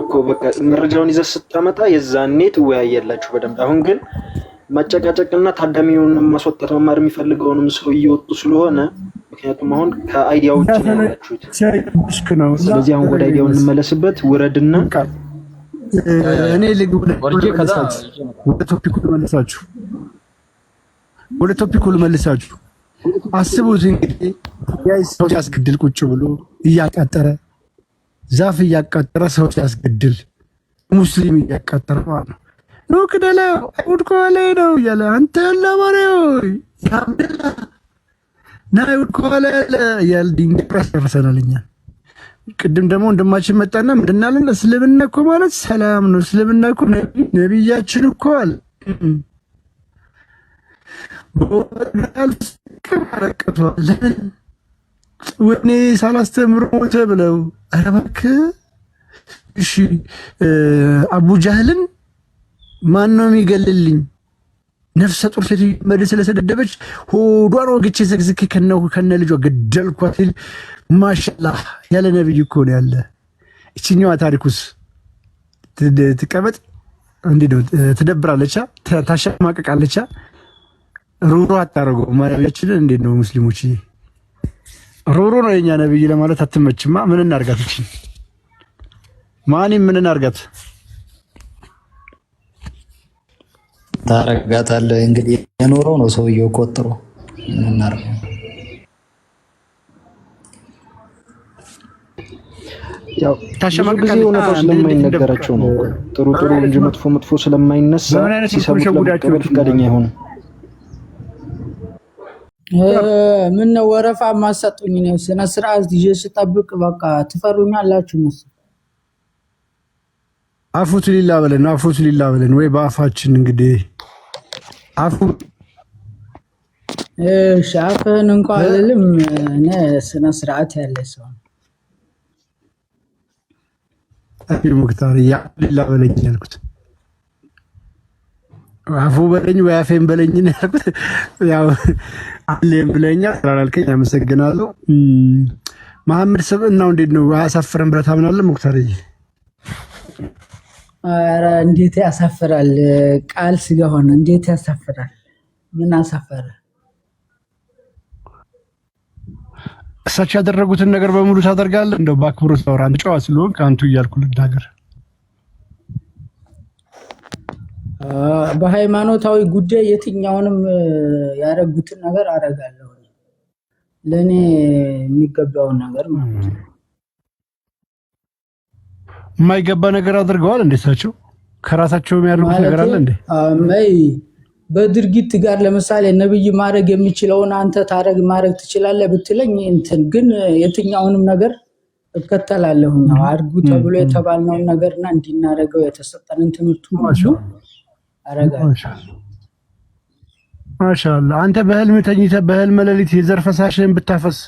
[SPEAKER 9] እኮ በቃ መረጃውን ይዘህ ስትመጣ የዛኔ ትወያያላችሁ በደንብ። አሁን ግን መጨቃጨቅና ታዳሚውን ማስወጣት መማር የሚፈልገውንም ሰው እየወጡ ስለሆነ፣ ምክንያቱም አሁን ከአይዲያው ውጭ ነው ያላችሁት። ስለዚህ አሁን ወደ አይዲያው እንመለስበት። ውረድና
[SPEAKER 4] እኔ ወደ ቶፒኩ ልመልሳችሁ። አስቡት እንግዲህ ሰው ሲያስገድል ቁጭ ብሎ እያቃጠረ ዛፍ እያቃጠረ ሰው ሲያስገድል ሙስሊም እያቃጠረ ማለት ነው። ነው ከደለ አይሁድ ኮላይ ነው ያለ አንተ ያለ ማሪው ያምደላ ናይ አይሁድ ኮላይ ያለ ድንጋይ ያፈሰናልኛ። ቅድም ደግሞ እንደማችን መጣና ምንድናለን? እስልምና እኮ ማለት ሰላም ነው። እስልምና እኮ ነብያችን እኮ አለ ለምን ወኔ ሳላስተምር ሞተ ብለው ኧረ እባክህ እሺ አቡ ጃህልን ማን ነው የሚገልልኝ? ነፍሰ ጡር ሴት መድ ስለሰደደበች ሆዷን ወግቼ ዘግዝኬ ከነ ልጇ ገደልኳት። ማሻአላህ ያለ ነብይ እኮ ነው ያለ። እቺኛዋ ታሪኩስ ትቀመጥ እንዴ ነው ትደብራለች፣ ታሸማቀቃለች። ሩሩ አታረገው ማለያችን እንዴ ነው ሙስሊሞች ሩሩ ነው የኛ ነብይ ለማለት አትመችማ። ምን እናርጋት? እቺ ማንም ምን እናርጋት?
[SPEAKER 7] ታረጋታለህ እንግዲህ የኖረው ነው ሰውየው ቆጥሮ ምን እናርገው?
[SPEAKER 9] ያው ታሸማቀቃለህ ነው ስለማይነገራቸው ነው። ጥሩ እንጂ መጥፎ ስለማይነሳ ሲሰሙት ለመቀበል ፈቃደኛ ይሆኑ።
[SPEAKER 10] ምን ነው ወረፋ ማሰጡኝ ነው? ስነ ስርዓት ይዤ ስጠብቅ በቃ ትፈሩኛላችሁ መሰለኝ።
[SPEAKER 4] አፉት ሊላ በለን ወይ በአፋችን እንግዲህ አፉ
[SPEAKER 10] ሻፍን እንኳን ልልም እኔ ስነ ስርዓት ያለ ሰው
[SPEAKER 4] አፊር ሙክታር ሊላ በለኝ ያልኩት አፉ በለኝ ወይ አፌን በለኝ ያልኩት ያው አለም ብለኛ ስላልከኝ አመሰግናለሁ። መሐመድ ሰብእናው እንዴት ነው? አያሳፍረን ብለህ ታምናለህ ሙክታርዬ?
[SPEAKER 10] ኧረ እንዴት ያሳፍራል! ቃል ስጋ ሆነ እንዴት ያሳፍራል! ምን አሳፈረ?
[SPEAKER 4] እሳቸው ያደረጉትን ነገር በሙሉ ታደርጋለህ? እንደው በአክብሮት ታወራ አንተ ጨዋ ስለሆንክ አንቱ እያልኩ ልናገር።
[SPEAKER 10] በሃይማኖታዊ ጉዳይ የትኛውንም ያደረጉትን ነገር አደርጋለሁ። ለኔ የሚገባውን ነገር ማለት ነው።
[SPEAKER 4] የማይገባ ነገር አድርገዋል እንዴ? እሳቸው ከራሳቸው የሚያደርጉት ነገር አለ እንዴ?
[SPEAKER 10] በድርጊት ጋር ለምሳሌ ነብይ ማድረግ የሚችለውን አንተ ማድረግ ትችላለህ ብትለኝ እንትን ግን የትኛውንም ነገር እከተላለሁ። አድርጉ ተብሎ የተባልነውን ነገርና እንዲናረገው የተሰጠንን ትምህርት ሁሉ አረጋለሁ።
[SPEAKER 4] ማሻአላህ አንተ በህልም ተኝተህ በህልም ሌሊት የዘር ፈሳሽን ብታፈስ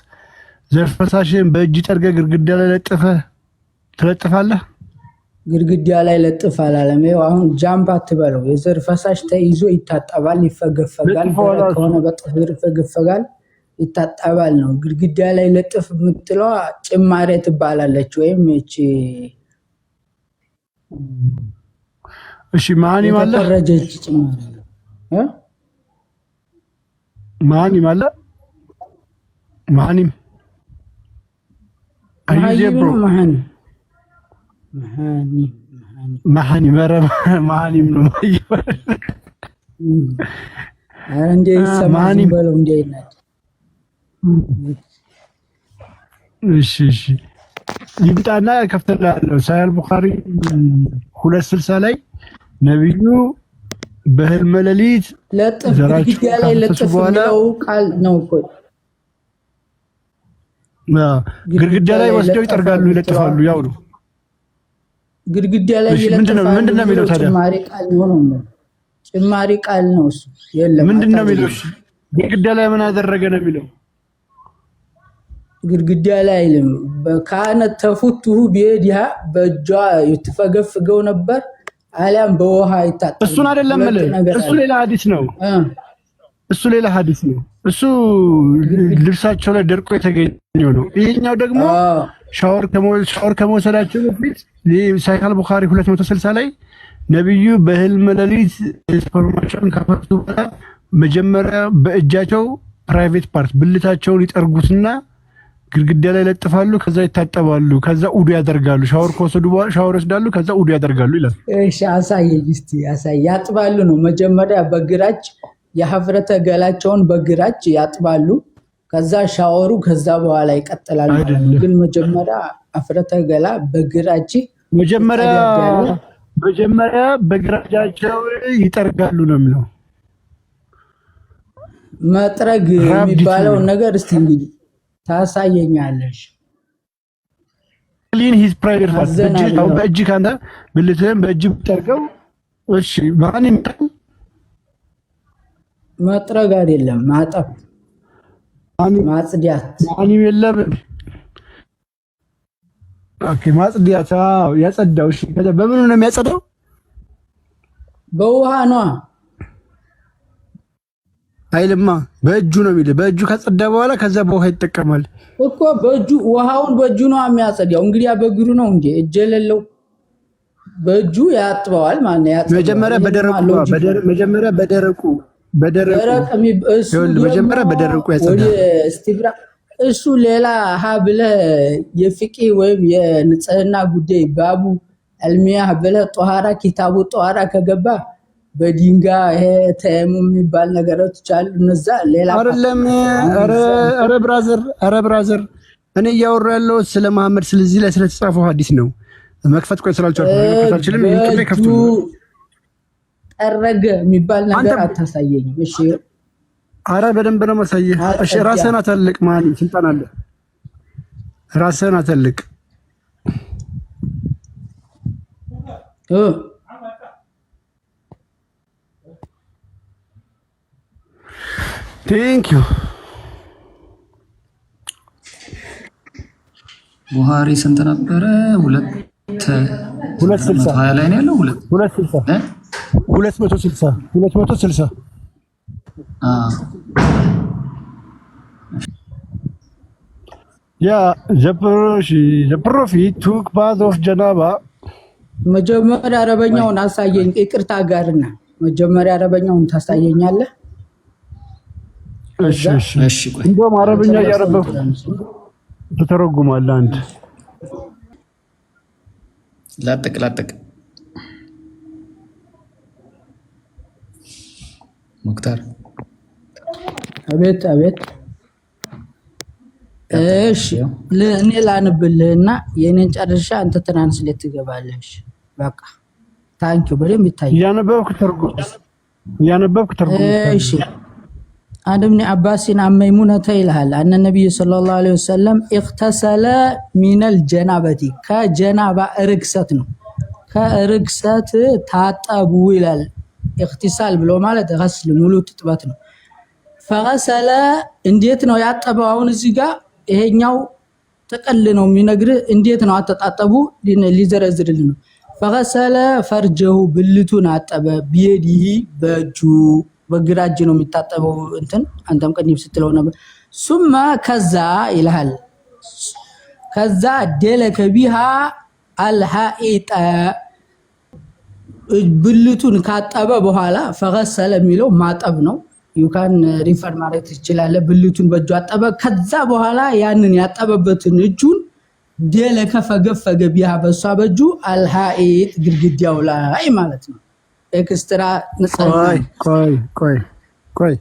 [SPEAKER 4] ዘር ፈሳሽን በእጅ ጠርገህ ግድግዳ ላይ ለጥፈህ ትለጥፋለህ?
[SPEAKER 10] ግድግዳ ላይ ለጥፍ አላለም። ይኸው አሁን ጃምፕ አትበለው። የዘር ፈሳሽ ተይዞ ይታጠባል፣ ይፈገፈጋል። ከሆነ በጥፍ ይፈገፈጋል፣ ይታጠባል ነው። ግድግዳ ላይ ለጥፍ የምትለዋ ጭማሬ ትባላለች። ወይም እቺ
[SPEAKER 4] እሺ ማኒ ማለት
[SPEAKER 10] ተረጀች ጭማሬ
[SPEAKER 4] ማኒ ማለት ማኒ አይጀብሩ ማኒ መረብ ማኒ ነው
[SPEAKER 10] እንዴ ሰማኒ በለው እንዴ ይናል።
[SPEAKER 4] እሺ ይብጣና ከፍተላለሁ። ሳሂህ ቡኻሪ 260 ላይ ነብዩ በህልም ሌሊት
[SPEAKER 10] ለጥፍ ግድግዳ ላይ ለጥፍ ነው ቃል ነው እኮ
[SPEAKER 4] ግድግዳ ላይ ወስደው ይጠርጋሉ፣ ይለጥፋሉ። ያው ነው
[SPEAKER 10] ግድግዳ ላይ ይለጥፋሉ። ምንድነው የሚለው ታዲያ? ጭማሪ ቃል ነው። ጭማሪ ቃል ነው እሱ። የለም
[SPEAKER 4] ምንድነው የሚለው? ግድግዳ ላይ ምን አደረገ ነው የሚለው?
[SPEAKER 10] ግድግዳ ላይ አይልም። በካነት ተፉቱሁ ቢዲያ በእጇ ይተፈገፍገው ነበር አሊያም በውሃ ይታጠብ።
[SPEAKER 4] እሱን አይደለም ማለት እሱ ሌላ ሐዲስ ነው። እሱ ሌላ ሐዲስ ነው። እሱ ልብሳቸው ላይ ደርቆ የተገኘው ነው። ይሄኛው ደግሞ ሻወር ከመውሰዳቸው በፊት ሳሂህ ቡኻሪ 260 ላይ ነብዩ በህልም ሌሊት ስፐርማቸውን ካፈቱ በኋላ መጀመሪያ በእጃቸው ፕራይቬት ፓርት ብልታቸውን ይጠርጉትና ግድግዳ ላይ ለጥፋሉ፣ ከዛ ይታጠባሉ፣ ከዛ ውዱ ያደርጋሉ። ሻወር ከወሰዱ በኋላ ሻወር ወስዳሉ፣ ከዛ ውዱ ያደርጋሉ ይላል።
[SPEAKER 10] እሺ አሳየኝ እስቲ አሳይ። ያጥባሉ ነው መጀመሪያ በግራጭ የሀፍረተ ገላቸውን በግራጭ ያጥባሉ፣ ከዛ ሻወሩ ከዛ በኋላ ይቀጥላል። ግን መጀመሪያ አፍረተ ገላ በግራጭ መጀመሪያ በግራጫቸው ይጠርጋሉ ነው የሚለው። መጥረግ የሚባለው ነገር እስቲ እንግዲህ ታሳየኛለሽ።
[SPEAKER 4] ክሊን ሂዝ ፕራይቬት ፓርት በእጅ ካንተ ብልትህን በእጅ ብትጠርገው እሺ ማን ይምጣ?
[SPEAKER 10] መጥረግ አይደለም ማጠብ፣ ማጽዳት።
[SPEAKER 4] ማንም የለም። ኦኬ ማጽዳት። አዎ ያጸዳው። እሺ ከዛ በምን ነው የሚያጸዳው?
[SPEAKER 10] በውሃ ነው
[SPEAKER 4] አይልማ፣ በእጁ ነው የሚል። በእጁ ከጸዳ በኋላ ከዛ በውሃ ይጠቀማል
[SPEAKER 10] እኮ። በእጁ ውሃውን በእጁ ነው የሚያጸዳው። እንግዲህ በእግሩ ነው እንዴ? እጅ የሌለው በእጁ ያጥበዋል ማለት ነው። ያጥበዋል መጀመሪያ በደረቁ መጀመሪያ በደረቁ ያጸዳል። እሱ ሌላ ብለህ የፍቂ ወይም የንጽህና ጉዳይ ባቡ አልሚያህ ብለህ ጧሃራ ኪታቡ ጧሃራ ከገባ በድንጋይ ተየሙም የሚባል ነገሮች አሉ። እነዛ ሌላ
[SPEAKER 4] አይደለም። ኧረ ብራዘር እኔ እያወራ ያለው ስለ መሐመድ ስለዚህ ላይ ስለተጻፈው ሐዲስ ነው። መክፈት ቆይ ስላልቻልኩ ከፍቱ
[SPEAKER 10] ጠረገ የሚባል ነገር አታሳየኝም። እሺ
[SPEAKER 4] አረ በደንብ ነው ማሳየህ። እሺ ራስህን አተልቅ። ማን ስልጣን አለ? ራስህን አተልቅ። ቴንክ ዩ።
[SPEAKER 7] ቡሃሪ ስንት ነበረ? 260 ላይ ነው ያለው።
[SPEAKER 4] 260 ያ the prophet took bath of janaba።
[SPEAKER 10] መጀመሪያ አረበኛውን አሳየኝ። ይቅርታ ጋርና መጀመሪያ አረበኛውን ታሳየኛለህ?
[SPEAKER 4] እሺ እንደውም አረበኛ እያነበብኩ ትተረጉማለህ አንተ።
[SPEAKER 7] ላጥቅ ሙክታር።
[SPEAKER 10] አቤት። እሺ እኔ ላንብልህና የኔን ጨርሻ አንተ ትራንስሌት ትገባለሽ። በቃ ታንኪዩ። በደንብ ይታያል።
[SPEAKER 4] ያነበብኩ ተርጉም።
[SPEAKER 10] እሺ عن ابن عباس عن ميمونة ይልሃል أن النبي صلى الله عليه وسلم اغتسل من الجنابة ከጀናባ ርክሰት ነው። ከርክሰት ታጠቡ ይላል። اغتسال ብሎ ማለት غسل ሙሉ ትጥበት ነው። ፈገሰለ እንዴት ነው ያጠበው? አሁን እዚህ ጋር ይሄኛው ጥቅል ነው የሚነግርህ እንዴት ነው አተጣጠቡ ሊዘረዝርልህ ነው። ፈገሰለ ፈርጀሁ ብልቱን አጠበ፣ ቢየዲሂ በእጁ በግራ እጅ ነው የሚታጠበው። እንትን አንተም ቀኒብ ስትለው ነበር። ሱመ ከዛ ይልሃል ከዛ ደለከ ቢሃ አልሃኢጠ ብልቱን ካጠበ በኋላ ፈገሰለ የሚለው ማጠብ ነው። ዩካን ሪፈር ማለት ይችላል። ብልቱን በእጁ አጠበ። ከዛ በኋላ ያንን ያጠበበትን እጁን ደለከ ፈገፈገ ቢሃ በሷ በእጁ አልሃኢጥ ግድግዳው ላይ ማለት ነው። ኤክስትራ
[SPEAKER 4] ቆይ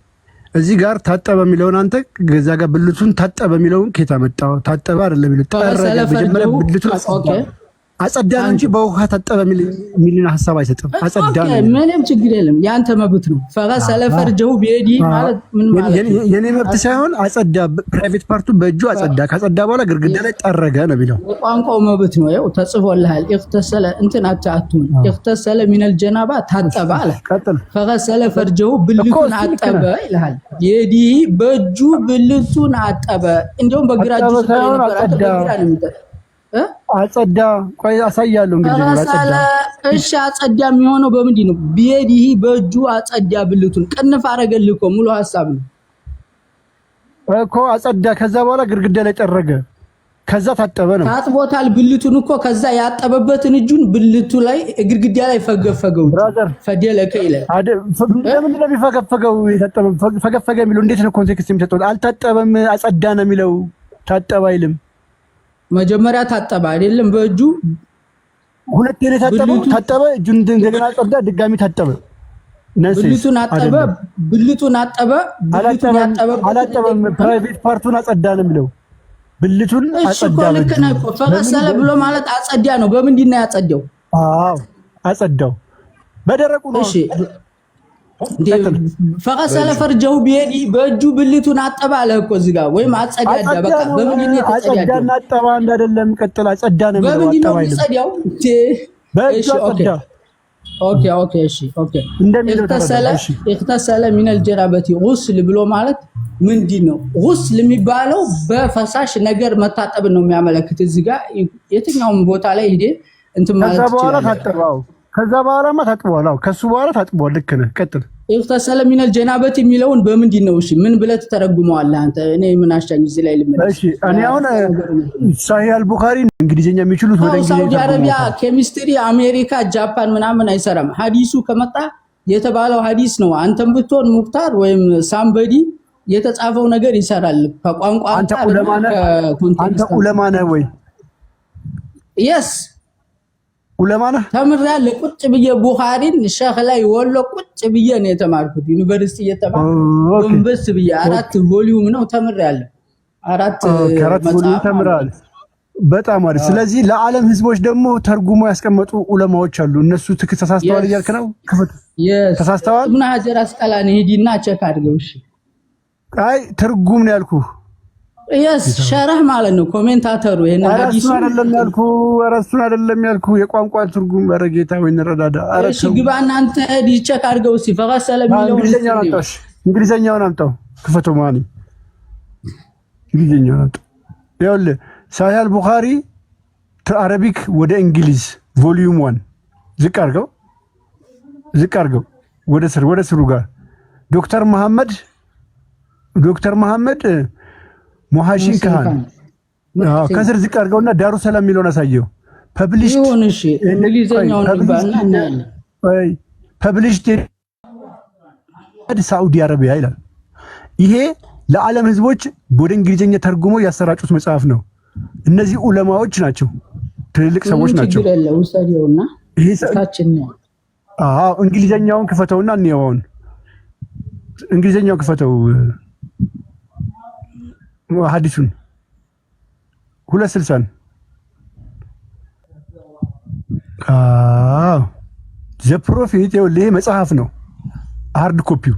[SPEAKER 4] እዚህ ጋር ታጠበ የሚለውን አንተ ገዛ ጋር ብልቱን ታጠበ የሚለውን ከታ መጣው? ታጠበ አይደለም የሚለው ጠረገ። መጀመሪያ ብልቱን አጸዳ ነው እንጂ በውሃ ታጠበ የሚልን ሐሳብ አይሰጥም። አጸዳ ነው።
[SPEAKER 10] ምንም ችግር የለም፣ ያንተ መብት ነው። ፈገሰለ ፈርጀሁ ቢየዲ ማለት ምን ማለት ነው?
[SPEAKER 4] የኔ መብት ሳይሆን አጸዳ፣ ፕራይቬት ፓርቱን በእጁ አጸዳ። ካጸዳ በኋላ ግድግዳ ላይ ጠረገ ነው የሚለው።
[SPEAKER 10] ቋንቋው መብት ነው። ያው ተጽፎልሃል። ኢኽተሰለ እንትን አታቱን ኢኽተሰለ ሚነል ጀናባ ታጠበ አለ። ፈገሰለ ፈርጀሁ ብልቱን አጠበ ይልሃል። ቢየዲ በእጁ ብልቱን አጠበ። እንደውም በግራ እጁ ስለነበረ
[SPEAKER 4] አጸዳ። ቆይ አሳያለሁ እንግዲህ አጸዳ።
[SPEAKER 10] እሺ አጸዳ የሚሆነው በምንድን ነው? ቢየዲሂ በእጁ አጸዳ ብልቱን። ቅንፍ አረገልህ እኮ ሙሉ ሐሳብ ነው
[SPEAKER 4] እኮ አጸዳ። ከዛ በኋላ ግድግዳ ላይ ጠረገ፣ ከዛ ታጠበ ነው።
[SPEAKER 10] ታጥቦታል ብልቱን እኮ። ከዛ ያጠበበትን እጁን ብልቱ ላይ ግድግዳ ላይ ፈገፈገው። ፈደለከ ይላል።
[SPEAKER 4] ለምን ነው የሚፈገፈገው? ፈገፈገ የሚለው እንዴት ነው ኮንቴክስት የሚሰጠው? አልታጠበም አጸዳ ነው የሚለው። ታጠበ አይልም።
[SPEAKER 10] መጀመሪያ ታጠበ አይደለም? በእጁ
[SPEAKER 4] ሁለቴ ነው ታጠበው። ታጠበ እጁን እንደገና አጸዳ፣ ድጋሚ ታጠበ።
[SPEAKER 10] ብልቱን አጠበ። ብልቱን አጠበ። ብልቱን ያጠበ
[SPEAKER 4] አላጠበም። ፕራይቬት ፓርቱን አጸዳ ነው የሚለው። ብልቱን አጸዳ ነው።
[SPEAKER 10] ልክ ነህ እኮ። ፈገሰለ ብሎ ማለት አጸዳ ነው። በምንድን ነው ያጸዳው?
[SPEAKER 4] አዎ አጸዳው በደረቁ ነው።
[SPEAKER 10] እሺ ፈገሰለ ፈርጀሁ ቢየዲ በእጁ ብልቱን አጠበ አለ እኮ እዚህ ጋር። ወይም አጸዳዳ። በቃ በምንድን ነው የተጸዳው?
[SPEAKER 4] አጸዳና አጠባ አይደለም። ቀጥል። አጸዳ ነው የሚለው።
[SPEAKER 10] በምንድን ነው የተጸዳው?
[SPEAKER 4] በእጁ አጸዳ።
[SPEAKER 10] ኦኬ እሺ ኢኽተሰለ ሚነል ጀናበቲ ጉስል ብሎ ማለት ምንድን ነው? ጉስል የሚባለው በፈሳሽ ነገር መታጠብ ነው የሚያመለክት። እዚህ ጋር የትኛውም ቦታ ላይ ሄደ እንትን ማለት ይችላል።
[SPEAKER 4] ከዛ በኋላማ ታጥቧል። ከሱ በኋላ ታጥቧል። ልክ ነህ። ቀጥል።
[SPEAKER 10] ኢኽተሰለ ሚነል ጀናበት የሚለውን በምንድን ነው? እሺ ምን ብለህ ተተረጉመዋለህ አንተ? እኔ ምን አሻኝ እዚህ ላይ ልመለስ።
[SPEAKER 4] እሺ እኔ አሁን ሳሂህ አልቡኻሪ እንግሊዘኛ የሚችሉት ወደ እንግሊዘኛ
[SPEAKER 10] ሳውዲ አረቢያ፣ ኬሚስትሪ፣ አሜሪካ፣ ጃፓን ምናምን አይሰራም። ሐዲሱ ከመጣ የተባለው ሐዲስ ነው። አንተም ብትሆን ሙክታር ወይም ሳምበዲ የተጻፈው ነገር ይሰራል። ከቋንቋ
[SPEAKER 4] አንተ ዑለማ ነህ ወይ?
[SPEAKER 10] የስ
[SPEAKER 4] ዑለማ ነህ?
[SPEAKER 10] ተምሬያለሁ። ቁጭ ብዬ ቡኻሪን ሸህ ላይ ወሎ ቁጭ ብዬ ነው የተማርኩት። ዩኒቨርሲቲ እየተማርኩ ጎንበስ ብዬ 4 ቮሊዩም ነው ተምሬያለሁ። 4
[SPEAKER 4] ቮሊዩም ተምሬያለሁ። በጣም አሪፍ። ስለዚህ ለዓለም ህዝቦች ደግሞ ተርጉሞ ያስቀመጡ ዑለማዎች አሉ። እነሱ ተሳስተዋል እያልክ ነው? ተሳስተዋል።
[SPEAKER 10] ኢብኑ ሀጀር አስቀላኒ ሂድና ቼክ አድርገው። እሺ
[SPEAKER 4] አይ ትርጉም ነው ያልኩህ።
[SPEAKER 10] የስ ሸረህ ማለት ነው። ኮሜንታተሩ ይሄን ሐዲሱ
[SPEAKER 4] እሱን አይደለም ያልኩህ የቋንቋ ትርጉም። ኧረ ጌታ ወይ እንረዳዳ።
[SPEAKER 10] እሺ ግባና አንተ ቼክ አድርገው። እስኪ ፈገሰለ የሚለው
[SPEAKER 4] እንግሊዘኛውን አምጣው። ክፈተው ማን እንግሊዘኛውን አምጣው። ይኸውልህ ሳሂህ አልቡኻሪ አረቢክ ወደ እንግሊዝ ቮሊዩም 1 ዝቅ አድርገው ወደ ስሩ ጋር ዶክተር መሐመድ ሙሐሺን ካህን ከስር ዝቅ አድርገውና ዳሩ ሰላም የሚለውን አሳየው። ፐብሊሽድ
[SPEAKER 10] እንግሊዘኛውን ልባና እናያለን።
[SPEAKER 4] ፐብሊሽድ ሳዑዲ አረቢያ ይላል። ይሄ ለዓለም ህዝቦች ወደ እንግሊዘኛ ተርጉሞ ያሰራጩት መጽሐፍ ነው። እነዚህ ዑለማዎች ናቸው፣ ትልልቅ ሰዎች ናቸው። ይሄ እንግሊዘኛውን ክፈተውና እንየዋውን። እንግሊዘኛውን ክፈተው ሐዲሱን 260 ዘ ፕሮፌት ይሄ መጽሐፍ ነው። ሃርድ ኮፒው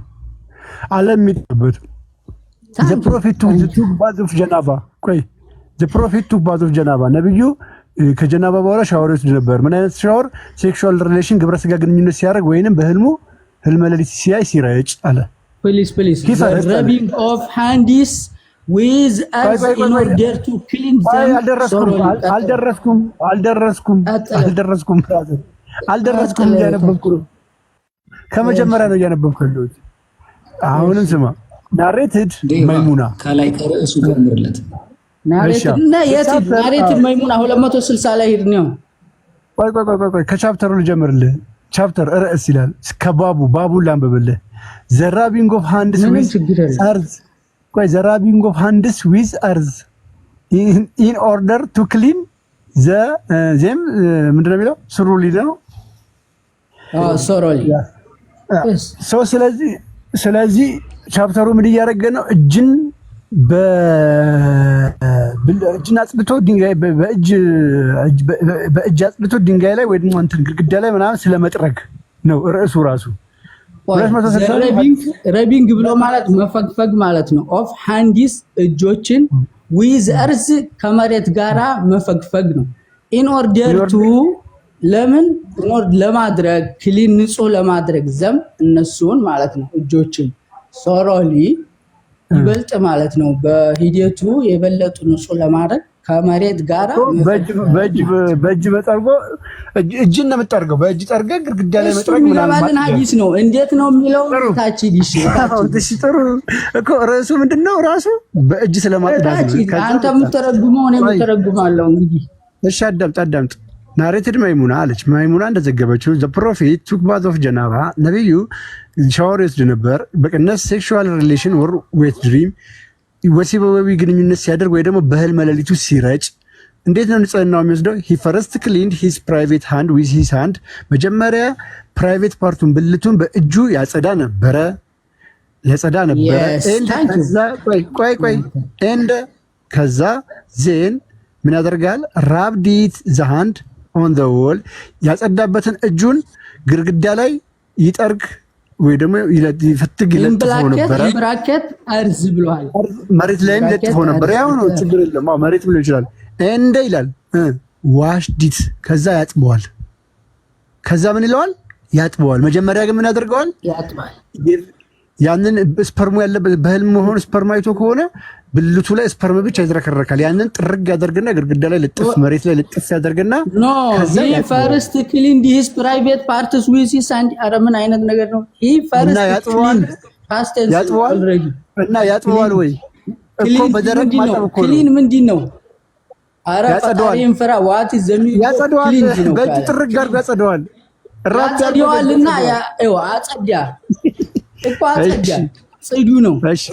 [SPEAKER 4] ዓለም የሚጠበት ዘ ፕሮፌት ቱ ባዝ ኦፍ ጀናባ። ቆይ ዘ ፕሮፌት ቱ ባዝ ኦፍ ጀናባ፣ ነብዩ ከጀናባ በኋላ ሻወር ይወስድ ነበር። ምን አይነት ሻወር? ሴክሹዋል ሪሌሽን፣ ግብረ ስጋ ግንኙነት ሲያደርግ ወይንም በህልሙ ህልመ ሌሊት ሲያይ ሲረጭ አለ።
[SPEAKER 10] Please. The rubbing of hands with us in order to clean them.
[SPEAKER 4] አልደረስኩም እያነበብኩ ነው። ከመጀመሪያ ነው እያነበብኩ ያለሁት። አሁንም ስማ ናሬትድ መይሙና
[SPEAKER 7] ከላይ ከርዕሱ ጀምርለት።
[SPEAKER 10] ናሬትድ መይሙና 260 ላይ ሄድ ነው።
[SPEAKER 4] ቆይ ከቻፕተሩ ልጀምርልህ። ቻፕተር ርዕስ ይላል። ባቡን ላንብብልህ። The rubbing of hands with earth. The rubbing of hands with earth in order to clean them ምንድነው የሚለው? ሱሩሊ ነው።
[SPEAKER 10] ሶሮሊ
[SPEAKER 4] ስለዚህ ቻፕተሩ ምን እያደረገ ነው? እጅን አጽድቶ ድንጋይ በእጅ አጽድቶ ድንጋይ ላይ ወይ ደግሞ እንትን ግድግዳ ላይ ምናምን ስለመጥረግ ነው ርዕሱ ራሱ።
[SPEAKER 10] ረቢንግ ብሎ ማለት መፈግፈግ ማለት ነው። ኦፍ ሃንዲስ እጆችን ዊዝ እርዝ ከመሬት ጋራ መፈግፈግ ነው። ኢን ኦርደር ቱ ለማድረግ ክሊን ንጹህ ለማድረግ ዘም እነሱን ማለት ነው እጆችን ሶሮሊ ይበልጥ ማለት ነው በሂደቱ የበለጡ ንጹህ ለማድረግ ከመሬት ጋራ
[SPEAKER 4] በእጅ መጠርጎ እጅን ነው የምጠርገው። በእጅ ጠርገህ ግድግዳ ላይ መጥረግ
[SPEAKER 10] ምናምን ሐዲስ ነው። እንዴት ነው የሚለው ታች
[SPEAKER 4] እሺ ጥሩ እኮ ርዕሱ ምንድነው? ራሱ በእጅ ስለማጥዳት ነው።
[SPEAKER 10] አንተ የምትተረጉመው እኔ የምተረጉማለሁ። እንግዲህ
[SPEAKER 4] እሺ አዳምጥ። ናሬትድ መይሙና አለች። መይሙና እንደዘገበችው ዘ ፕሮፌት ቱክ ባዝ ኦፍ ጀናባ ነብዩ ሻወር ይወስድ ነበር። በቅነስ ሴክሹዋል ሪሌሽን ወር ዌት ድሪም ወሲባዊ ግንኙነት ሲያደርግ ወይ ደግሞ በህልም ሌሊቱ ሲረጭ እንዴት ነው ንጽህናው የሚወስደው? ሂ ፈርስት ክሊንድ ሂዝ ፕራይቬት ሃንድ ዊዝ ሂዝ ሃንድ መጀመሪያ ፕራይቬት ፓርቱን ብልቱን በእጁ ያጸዳ ነበረ። ከዛ ዜን ምን ያደርጋል? ራብዲት ዘ ሃንድ ኦን ዘ ዎል ያጸዳበትን እጁን ግድግዳ ላይ ይጠርግ ወይ ደግሞ ይፈትግ ይለጥፎ ነበር።
[SPEAKER 10] ብራኬት አርዝ ብሏል።
[SPEAKER 4] መሬት ላይም ይለጥፎ ነበር። ያው ነው ችግር የለም። መሬት ብሎ ይችላል። እንደ ይላል ዋሽዲት ከዛ ያጥበዋል። ከዛ ምን ይለዋል? ያጥበዋል። መጀመሪያ ግን ምን ያደርገዋል?
[SPEAKER 10] ያጥባል።
[SPEAKER 4] ያንን ስፐርሙ ያለበት በህልም መሆኑ ስፐርም አይቶ ከሆነ ብልቱ ላይ ስፐርም ብቻ ይዝረከረካል። ያንን ጥርግ ያደርግና ግድግዳ ላይ ልጥፍ መሬት ላይ ልጥፍ ያደርግና
[SPEAKER 10] ከዛ ፈርስት ክሊን ዲስ ፕራይቬት ፓርትስ ዊዝ ሂዝ ሃንድ ምን አይነት ነገር ነው ይሄ? ፈርስት ያጥበዋል
[SPEAKER 4] እና ያጥበዋል ወይ እኮ በደረቅ ማጠብ እኮ
[SPEAKER 10] ክሊን ምንድን ነው? አረ ፈጣሪን ፍራ። ዋት ኢዝ ዘ ሚኒንግ?
[SPEAKER 4] ያጸደዋል። በእጁ ጥርግ አድርጎ ያጸደዋል።
[SPEAKER 10] ያጸደዋልና አጸዳ እኮ አጸዳ ጽዱ ነው።
[SPEAKER 4] እሺ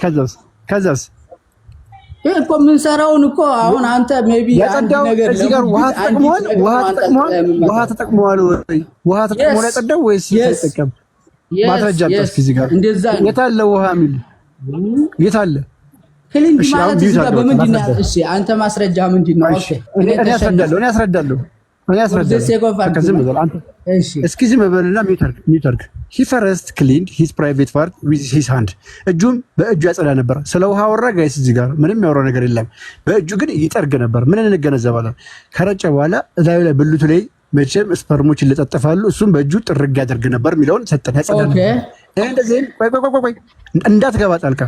[SPEAKER 4] ከዛስ
[SPEAKER 10] እኮ የምንሰራውን እኮ አሁን አንተ ሜቢ አንድ ነገር
[SPEAKER 4] እዚህ ጋር ውሃ ተጠቅመዋል ያጸዳው ወይስ ተጠቀም? ማስረጃ አጣስ እዚህ ጋር የት አለ ውሃ የሚል የት አለ?
[SPEAKER 10] ክሊን ማለት እዚህ ጋር በምንድን ነው? እሺ አንተ ማስረጃ ምንድን ነው? ኦኬ
[SPEAKER 4] እኔ አስረዳለሁ። እስኪ ዝም በልና ሚውተርክ ሂ ፈርስት ክሊንድ ሂዝ ፕራይቬት ፓርት ዊዝ ሂዝ ሃንድ እጁን በእጁ ያጸዳ ነበር። ስለ ውሃ ወራ ጋይስ እዚህ ጋር ምንም ያወራው ነገር የለም። በእጁ ግን ይጠርግ ነበር። ምን እንገነዘባለን? ከረጨ በኋላ እዛው ላይ ብልቱ ላይ መቼም ስፐርሞች ይለጠጠፋሉ። እሱም በእጁ ጥርግ ያደርግ ነበር የሚለውን ሰጠን ያጸዳ ነበር። እንደዚህ ቆይ እንዳትገባ ጣልቃ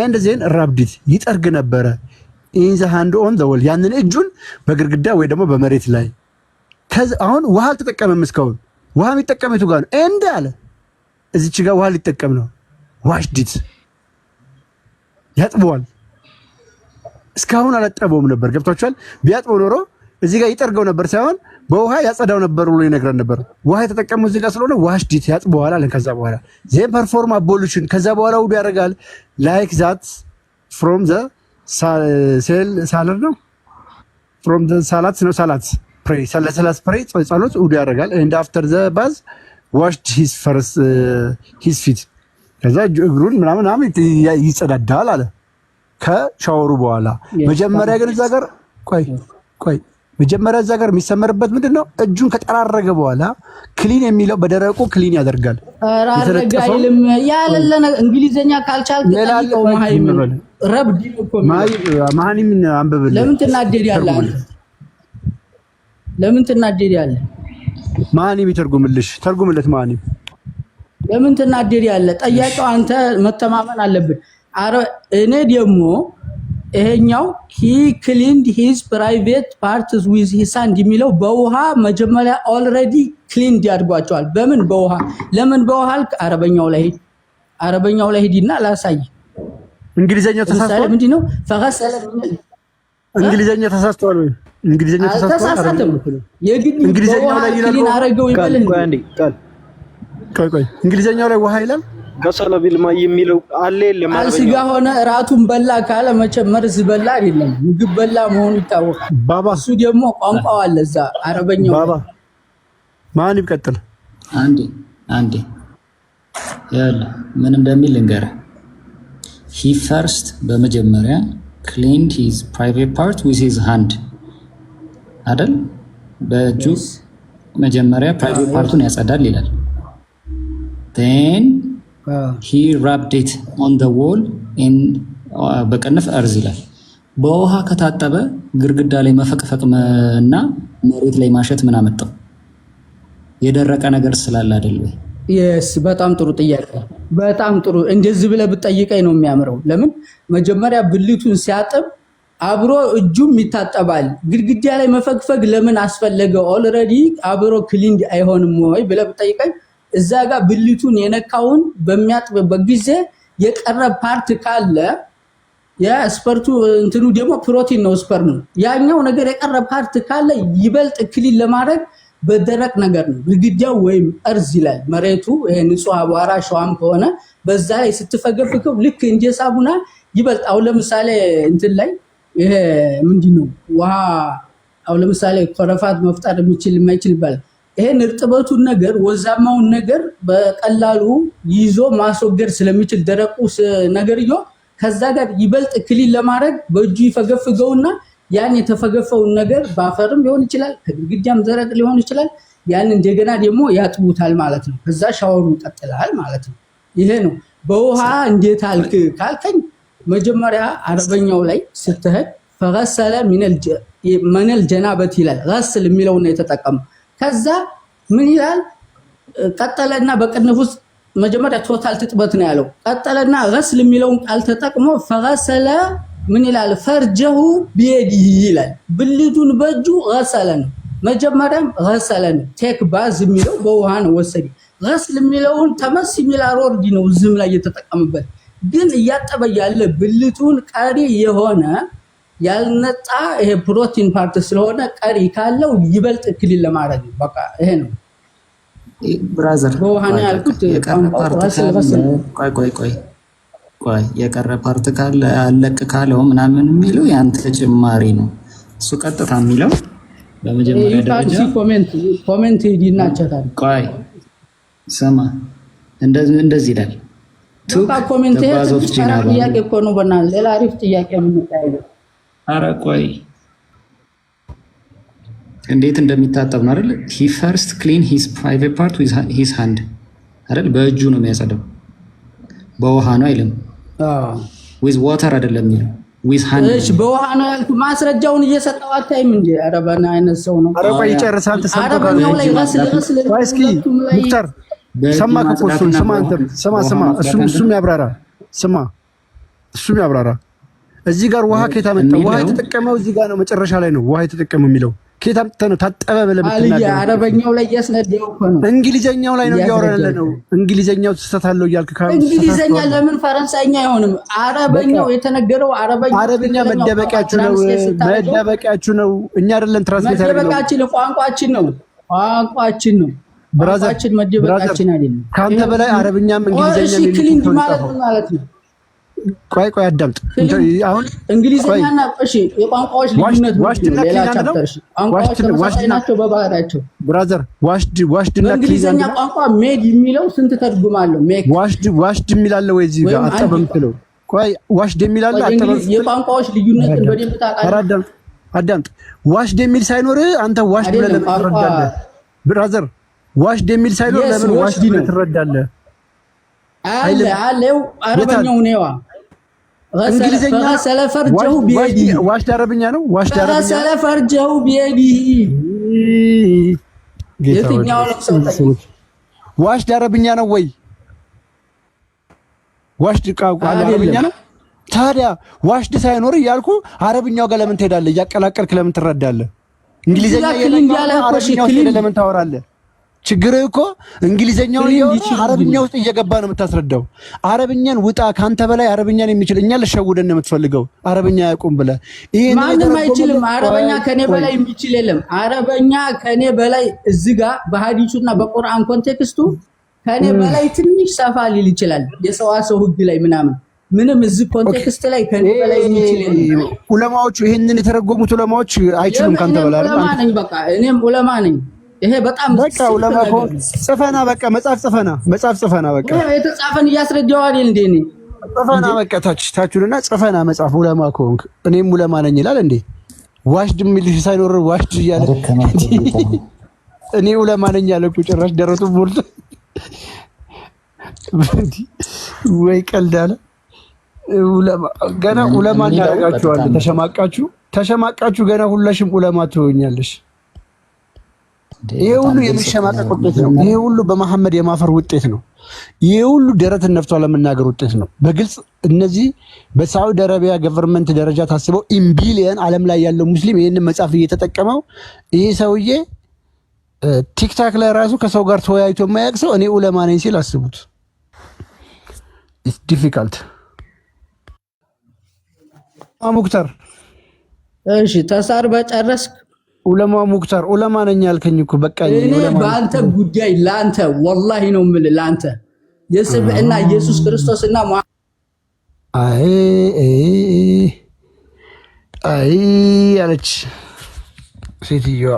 [SPEAKER 4] እንደዚህ ራብዲት ይጠርግ ነበረ። ኢን ዘ ሃንድ ኦን ዘ ዎል ያንን እጁን በግድግዳ ወይ ደግሞ በመሬት ላይ አሁን ውሃ አልተጠቀመም። እስካሁን ውሃ የሚጠቀም የቱ ጋር ነው? እንደ አለ እዚች ጋር ውሃ ሊጠቀም ነው። ዋሽዲት ያጥበዋል። እስካሁን አላጠበውም ነበር። ገብቷችኋል? ቢያጥበው ኖሮ እዚህ ጋር ይጠርገው ነበር ሳይሆን በውሃ ያጸዳው ነበር ብሎ ይነግረን ነበር። ውሃ የተጠቀመው እዚህ ጋር ስለሆነ ዋሽዲት ያጥበዋል አለ። ከዛ በኋላ ዜን ፐርፎርም አቦሉሽን ከዛ በኋላ ውዱ ያደርጋል። ላይክ ዛት ፍሮም ዘ ሳለር ነው ፍሮም ዘ ሳላት ነው ሳላት ፕሬ ሰለሰላስ ፕሬ ጸሎት ውዱ ያደርጋል። ኤንድ አፍተር ዘ ባዝ ዋሽድ ሂዝ ፈርስት ሂዝ ፊት ከዛ እግሩን ምናምን ይጸዳዳል አለ ከሻወሩ በኋላ። መጀመሪያ ግን እዛ ጋር ቆይ መጀመሪያ እዛ ጋር የሚሰመርበት ምንድነው? እጁን ከጠራረገ በኋላ ክሊን የሚለው በደረቁ ክሊን ያደርጋል።
[SPEAKER 10] አራረጋ አይልም ያለለ እንግሊዘኛ ካልቻልክ ጠይቀው ማሃይም ረብዲ እኮ
[SPEAKER 4] ማሃኒም አንበበለ
[SPEAKER 10] ለምን ትናደዳለህ? ለምን ትናደዳለህ?
[SPEAKER 4] ማሃኒም ይተርጉምልሽ ተርጉምለት። ማሃኒም
[SPEAKER 10] ለምን ትናደዳለህ? ጠያቂው አንተ መተማመን አለብን። እኔ ደግሞ ይሄኛው he cleaned his private parts with his hand የሚለው በውሃ መጀመሪያ already cleaned ያድርጓቸዋል። በምን በውሃ? ለምን በውሃ? አረበኛው ላይ ሂድና ላሳይ።
[SPEAKER 4] እንግሊዘኛው ተሳስቷል።
[SPEAKER 10] ምንድነው? ፈገሰለ
[SPEAKER 4] እንግሊዘኛ ተሳስቷል ወይ? እንግሊዘኛ ተሳስቷል። እንግሊዘኛው ላይ ይላል
[SPEAKER 10] አረገው ይበልህ።
[SPEAKER 4] ቆይ እንግሊዘኛው ላይ ውሃ ይላል።
[SPEAKER 9] ገሰለ ቢልማ የሚለው አለ ለማለት ነው።
[SPEAKER 10] ስጋ ሆነ ራቱን በላ ካለ መቼም መርዝ በላ አይደለም፣ ምግብ በላ መሆኑ ይታወቃል።
[SPEAKER 4] ባባ
[SPEAKER 10] እሱ ደግሞ ቋንቋው አለ እዛ አረበኛው።
[SPEAKER 4] ባባ ማን ይቀጥል?
[SPEAKER 7] አንዴ ያለ ምን እንደሚል ልንገርህ። he first በመጀመሪያ cleaned his private part with his hand አይደል? በእጁ መጀመሪያ private parቱን ያጸዳል ይላል። then he rubbed it on the wall in በቀነፍ እርዝ ይላል። በውሃ ከታጠበ ግርግዳ ላይ መፈቅፈቅ እና መሬት ላይ ማሸት ምን አመጣው? የደረቀ ነገር ስላለ አይደል ወይ?
[SPEAKER 10] yes በጣም ጥሩ ጥያቄ፣ በጣም ጥሩ። እንደዚህ ብለህ ብትጠይቀኝ ነው የሚያምረው። ለምን መጀመሪያ ብልቱን ሲያጥብ አብሮ እጁም ይታጠባል። ግድግዳ ላይ መፈግፈግ ለምን አስፈለገ? ኦልሬዲ አብሮ ክሊንድ አይሆንም ወይ ብለህ ብትጠይቀኝ እዛ ጋር ብልቱን የነካውን በሚያጥብበት ጊዜ የቀረ ፓርት ካለ የስፐርቱ እንትኑ ደግሞ ፕሮቲን ነው፣ ስፐርም ነው። ያኛው ነገር የቀረ ፓርት ካለ ይበልጥ ክሊን ለማድረግ በደረቅ ነገር ነው። ግድግዳው ወይም እርዝ ይላል መሬቱ። ይሄ ንጹህ አቧራ ሸዋም ከሆነ በዛ ላይ ስትፈገፍከው ልክ እንደ ሳሙና ይበልጥ። አሁን ለምሳሌ እንትን ላይ ይሄ ምንድነው ውሃ አሁን ለምሳሌ ኮረፋት መፍጠር የሚችል የማይችል ይባላል። ይሄን እርጥበቱን ነገር ወዛማውን ነገር በቀላሉ ይዞ ማስወገድ ስለሚችል ደረቁ ነገርዮ ከዛ ጋር ይበልጥ ክሊን ለማድረግ በእጁ ይፈገፍገውና ያን የተፈገፈውን ነገር ባፈርም ሊሆን ይችላል፣ ከግድግዳም ደረቅ ሊሆን ይችላል። ያን እንደገና ደግሞ ያጥቡታል ማለት ነው። ከዛ ሻወሩ ይቀጥላል ማለት ነው። ይሄ ነው። በውሃ እንዴት አልክ ካልከኝ መጀመሪያ አረበኛው ላይ ስትሄድ ፈገሰለ ሚነል ጀናበት ይላል። ገስል የሚለውን ነው የተጠቀመው። ከዛ ምን ይላል? ቀጠለና በቅንፍ ውስጥ መጀመሪያ ቶታል ትጥበት ነው ያለው። ቀጠለና ገስል የሚለውን ቃል ተጠቅሞ ፈገሰለ ምን ይላል? ፈርጀሁ ቢየዲሂ ይላል። ብልቱን በእጁ ገሰለ ነው። መጀመሪያም ገሰለ ነው። ቴክ ባዝ የሚለው በውሃ ነው ወሰደ። ገስል የሚለውን ተመስ የሚል አሮርዲ ነው ዝም ላይ የተጠቀመበት። ግን እያጠበ ያለ ብልቱን ቀሪ የሆነ ያልነጣ ይሄ ፕሮቲን ፓርት ስለሆነ ቀሪ ካለው ይበልጥ ክሊን ለማድረግ በቃ ይሄ ነው
[SPEAKER 7] ብራዘር።
[SPEAKER 10] በውሃ ነው ያልኩት።
[SPEAKER 7] ቆይ የቀረ ፓርት ካለ አለቅ ካለው ምናምን የሚለው ያንተ ጭማሪ ነው። እሱ ቀጥታ የሚለው በመጀመሪያ ደረጃ
[SPEAKER 10] ኮሜንት ይዲናቸታል።
[SPEAKER 7] ቆይ ስማ፣ እንደዚህ ይላል።
[SPEAKER 10] በቃ ኮሜንት ጥያቄ እኮ ነው። በእናትህ ሌላ አሪፍ ጥያቄ ምን ታያለህ?
[SPEAKER 7] ኧረ ቆይ እንዴት እንደሚታጠብ ነው አይደል? he first clean his private part with his hand አይደል? በእጁ ነው የሚያጸዳው፣ በውሃ ነው አይልም። with water አይደለም የሚለው with hand።
[SPEAKER 10] እሺ በውሃ ነው ያልኩ። ማስረጃውን እየሰጠው አታይም እንዴ? ኧረ በእና አይነት ሰው ነው።
[SPEAKER 4] ኧረ ቆይ ይጨርሳል። ተሰምቶ ጋር
[SPEAKER 10] ነው ላይ ገስል
[SPEAKER 4] እስኪ ሙክታር ሰማክ እኮ እሱን ስማ፣ አንተ ስማ፣ እሱም ያብራራ። ስማ እሱም ያብራራ። እዚህ ጋር ውሃ ከየት አመጣው? ውሃ የተጠቀመው እዚህ ጋር ነው፣ መጨረሻ ላይ ነው ውሃ የተጠቀመው የሚለው። ከየት አምጥተህ ነው ታጠበ ብለህ የምትናገረው?
[SPEAKER 10] አረበኛው ላይ እያስነደው እኮ ነው።
[SPEAKER 4] እንግሊዘኛው ላይ ነው እያወራን ነው። እንግሊዘኛው ተስተት አለው እያልክ ካለው
[SPEAKER 10] እንግሊዘኛ ለምን ፈረንሳይኛ አይሆንም? አረበኛው የተነገረው
[SPEAKER 4] አረበኛ መደበቂያችሁ ነው፣ መደበቂያችሁ ነው። እኛ አይደለም ትራንስሌት ያደረግነው።
[SPEAKER 10] መደበቂያችን ቋንቋችን ነው፣ ቋንቋችን ነው። ቋንቋችን መደበቂያችን አይደለም።
[SPEAKER 4] ካንተ በላይ አረብኛም እንግሊዘኛም
[SPEAKER 10] ክሊንድ ማለት ነው።
[SPEAKER 4] ቆይ አዳምጥ። አሁን
[SPEAKER 10] እንግሊዘኛና እሺ የቋንቋዎች ልዩነት ነው። ሌላ ቻፕተር እሺ ቋንቋዎች ናቸው በባህሪያቸው።
[SPEAKER 4] ብራዘር ዋሽድና
[SPEAKER 10] እንግሊዘኛ ቋንቋ ሜድ የሚለው ስንት ትርጉም አለው? ሜክ
[SPEAKER 4] ዋሽድ የሚላል ወይ እዚህ ጋር አጠበ የምትለው? ቆይ ዋሽድ የሚላል አጠበ።
[SPEAKER 10] የቋንቋዎች ልዩነትን በደንብ ታውቃለህ።
[SPEAKER 4] አዳምጥ። ዋሽድ የሚል ሳይኖር አንተ ዋሽድ ብለህ ለምን ትረዳለህ? ብራዘር ዋሽድ የሚል ሳይኖር ለምን ዋሽድ ብለህ ትረዳለህ?
[SPEAKER 10] አለው አረበኛው ነዋ።
[SPEAKER 4] እንግሊዘኛ
[SPEAKER 10] ሰለፈርጀው ቢዲ
[SPEAKER 4] ዋሽድ አረብኛ ነው። ዋሽድ አረብኛ
[SPEAKER 10] ሰለፈርጀው ቢዲ የትኛው ነው?
[SPEAKER 4] ዋሽድ አረብኛ ነው ወይ? ዋሽድ ቋንቋ አረብኛ ነው። ታዲያ ዋሽድ ሳይኖር እያልኩ አረብኛው ጋር ለምን ትሄዳለህ? እያቀላቀልክ ለምን ትረዳለህ? እንግሊዘኛ አረብኛው ለምን ታወራለህ? ችግር እኮ እንግሊዘኛው አረብኛ ውስጥ እየገባ ነው የምታስረዳው። አረብኛን ውጣ፣ ካንተ በላይ አረብኛን የሚችል እኛ ለሸውደን ነው የምትፈልገው። አረብኛ ያቁም ብለህ
[SPEAKER 10] ማንም አይችልም። አረብኛ ከኔ በላይ የሚችል የለም። አረብኛ ከኔ በላይ እዚህ ጋር በሐዲሱና በቁርአን ኮንቴክስቱ ከኔ በላይ ትንሽ ሰፋ ሊል ይችላል። የሰዋሰው ህግ ላይ ምንም እዚህ ኮንቴክስት ላይ ከኔ በላይ የሚችል የለም።
[SPEAKER 4] ዑለማዎቹ ይሄንን የተረጎሙት ዑለማዎች አይችሉም ካንተ በላይ።
[SPEAKER 10] ዑለማ ነኝ፣ በቃ እኔም ዑለማ ነኝ። ይሄ በጣም
[SPEAKER 4] በቃ ዑለማ ጽፈና በቃ መጽሐፍ ጽፈና በቃ
[SPEAKER 10] የተጻፈን እያስረዳው አይደል እንዴ? እኔ
[SPEAKER 4] ጽፈና በቃ ታችሁና ጽፈና መጽሐፍ ዑለማ ከሆንክ እኔም ዑለማ ነኝ ይላል እንዴ? ዋሽድ የሚልሽ ሳይኖር ዋሽድ እያለ እኔ ዑለማ ነኝ ያለ እኮ ጭራሽ ደረቱ ሞልቶ ወይ ቀልዳለ። ዑለማ ገና ዑለማ እናደርጋችኋለን። ተሸማቃችሁ ገና ሁላሽም ዑለማ ትሆኛለሽ። ይሄ ሁሉ የመሸማቀቅ ውጤት ነው። ይሄ ሁሉ በመሐመድ የማፈር ውጤት ነው። ይሄ ሁሉ ደረትን ነፍቶ ለመናገር ውጤት ነው። በግልጽ እነዚህ በሳዑዲ አረቢያ ገቨርንመንት ደረጃ ታስበው ኢምቢሊየን ዓለም ላይ ያለው ሙስሊም ይሄንን መጽሐፍ እየተጠቀመው ይሄ ሰውዬ ቲክታክ ላይ ራሱ ከሰው ጋር ተወያይቶ የማያውቅ ሰው እኔ ዑለማ ነኝ ሲል አስቡት። ኢትስ ዲፊካልት። ሙክታር
[SPEAKER 10] እሺ፣ ተሳር በጨረስክ
[SPEAKER 4] ዑለማ ሙክታር ዑለማ ነኝ ያልከኝ እኮ በቃ
[SPEAKER 10] እኔ በአንተ ጉዳይ ላንተ ወላሂ ነው የምልህ ላንተ የስብዕና ኢየሱስ ክርስቶስና አይ
[SPEAKER 4] ያለች ሴትዮዋ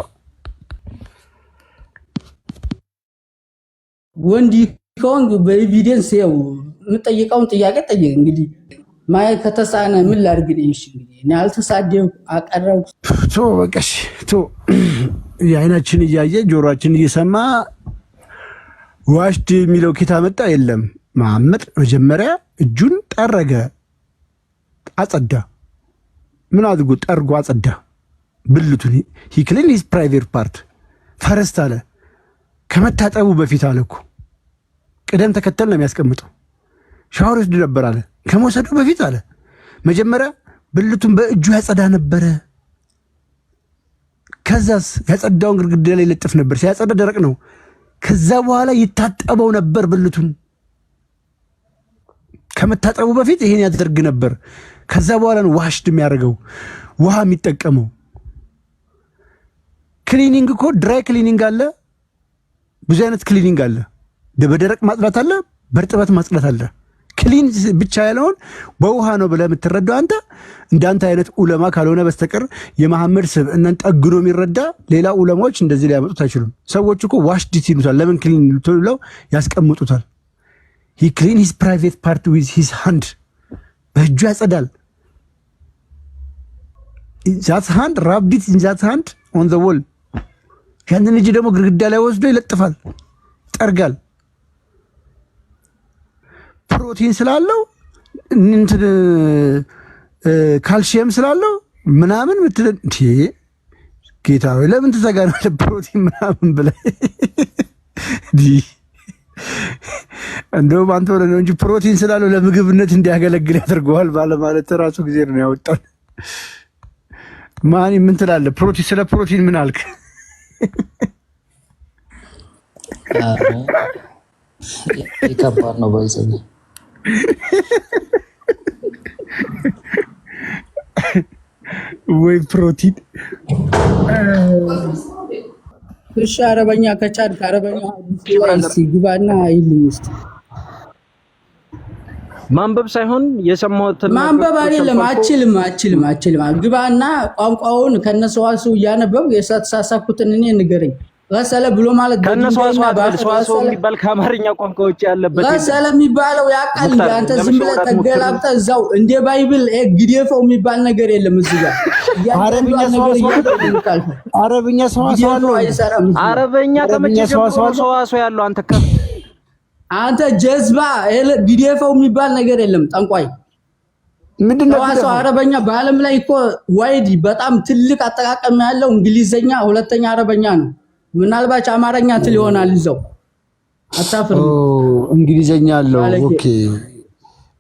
[SPEAKER 10] ወንድ ከሆንክ በኤቪደንስ ያው የምጠይቀውን ጥያቄ ጠይቅ። እንግዲህ ማየት ከተሳነ ምን ላድርግልኝ? እሺ እንግዲህ እኔ አልተሳደብኩ አቀረብኩ።
[SPEAKER 4] በቃሽ የአይናችን እያየ ጆሮአችን እየሰማ ዋሽድ የሚለው ኪታ መጣ። የለም መሐመድ መጀመሪያ እጁን ጠረገ፣ አጸዳ። ምን አድርጎ ጠርጎ አጸዳ? ብልቱን ሂ ክሊን ሂዝ ፕራይቬት ፓርት ፈረስት አለ። ከመታጠቡ በፊት አለ እኮ ቅደም ተከተል ነው የሚያስቀምጠው። ሻወር ወስድ ነበር አለ። ከመውሰዱ በፊት አለ መጀመሪያ ብልቱን በእጁ ያጸዳ ነበረ። ከዛስ ያጸዳውን ግድግዳ ላይ ለጥፍ ነበር። ሲያጸዳ ደረቅ ነው። ከዛ በኋላ ይታጠበው ነበር ብልቱን። ከመታጠቡ በፊት ይሄን ያደርግ ነበር። ከዛ በኋላ ነው ዋሽድ የሚያደርገው ውሃ የሚጠቀመው። ክሊኒንግ እኮ ድራይ ክሊኒንግ አለ፣ ብዙ አይነት ክሊኒንግ አለ። በደረቅ ማጽዳት አለ፣ በእርጥበት ማጽዳት አለ። ክሊን ብቻ ያለውን በውሃ ነው ብለህ የምትረዳው አንተ እንዳንተ አይነት ዑለማ ካልሆነ በስተቀር የመሐመድ ስብዕናን ጠግኖ የሚረዳ ሌላ ዑለማዎች እንደዚህ ሊያመጡት አይችሉም። ሰዎች እኮ ዋሽድ ይሉታል። ለምን ክሊን ብለው ያስቀምጡታል። ሂ ክሊን ሂዝ ፕራይቬት ፓርት ዊዝ ሂዝ ሃንድ፣ በእጁ ያጸዳል። ዛት ሃንድ ራብዲት ኢን ዛት ሃንድ ኦን ዘ ዎል። ያንን እጅ ደግሞ ግድግዳ ላይ ወስዶ ይለጥፋል፣ ጠርጋል። ፕሮቲን ስላለው እንትን ካልሲየም ስላለው ምናምን ምትል ጌታ ወይ ለምን ተዘጋናለ? ፕሮቲን ምናምን ብለህ እንደውም አንተ ወደ ነው እንጂ ፕሮቲን ስላለው ለምግብነት እንዲያገለግል ያደርገዋል ባለማለት ራሱ ጊዜ ነው ያወጣው። ማን ምን ትላለህ? ፕሮቲን ስለ ፕሮቲን ምን አልክ?
[SPEAKER 7] ይከባድ ነው ባይዘኝ
[SPEAKER 4] ወይ ፕሮቲን
[SPEAKER 10] እሺ። አረበኛ ከቻድክ አረበኛ ግባና ይልኝ እስቲ።
[SPEAKER 9] ማንበብ ሳይሆን የሰማሁት
[SPEAKER 10] ማንበብ አይደለም። አችልም ግባና ቋንቋውን ከነሰዋሱ እያነበብ የተሳሳኩትን እኔ ንገረኝ። ረሰለ ብሎ ማለት
[SPEAKER 9] ከነሰዋሱ የሚባል ከአማርኛ ቋንቋ ውጭ ያለበት
[SPEAKER 10] ረሰለ የሚባለው ያቃል። አንተ ዝም ብለህ ተገላብጠህ እዛው እንደ ባይብል ግዴፈው የሚባል ነገር የለም። እዚህ ጋር
[SPEAKER 4] አረብኛ ሰዋሰው
[SPEAKER 10] አይሰራም።
[SPEAKER 9] አረብኛ ከመቼ ሰዋሰው ያለው
[SPEAKER 10] አንተ ጀዝባ ግዴፈው የሚባል ነገር የለም። ጠንቋይ
[SPEAKER 4] ምንድነው?
[SPEAKER 10] ሰዋሰው አረበኛ በዓለም ላይ እኮ ዋይድ በጣም ትልቅ አጠቃቀም ያለው እንግሊዘኛ ሁለተኛ አረበኛ ነው። ምናልባት አማርኛ ትል ይሆናል ይዘው አታፍር።
[SPEAKER 4] እንግሊዘኛ አለው። ኦኬ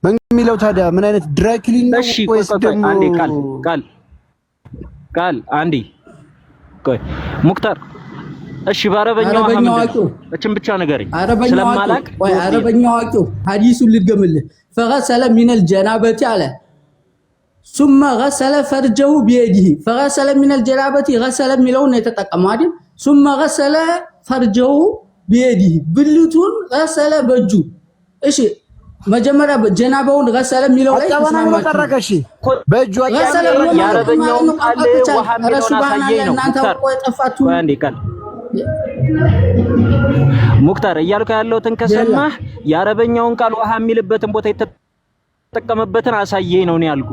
[SPEAKER 4] ምን የሚለው ታዲያ ምን አይነት ድራይ ክሊን ነው ወይስ ደግሞ
[SPEAKER 9] አንዴ ቃል አንዴ ቆይ ሙክታር እሺ በአረበኛው እቺን ብቻ ንገረኝ ስለማላቅ
[SPEAKER 10] አረበኛው አቂው ሐዲሱን ልድገምልህ فغسل من الجنابه على ثم غسل فرجه بيده فغسل من الجنابه غسل የሚለውን ነው የተጠቀመው አይደል ثم غسل فرجه بيده ብልቱን غسل በእጁ እሺ መጀመሪያ ጀናባውን غسل የሚለው ላይ
[SPEAKER 4] ተስማማችሁ እሺ በእጁ
[SPEAKER 9] غسل ያረበኛው ቃል ውሃ የሚለውን አሳየኝ ነው ሙክታር አንዴ ቃል ሙክታር እያልኩ ያለውትን ከሰማህ የአረበኛውን ቃል ውሃ የሚልበትን ቦታ የተጠቀመበትን አሳየኝ ነው ያልኩ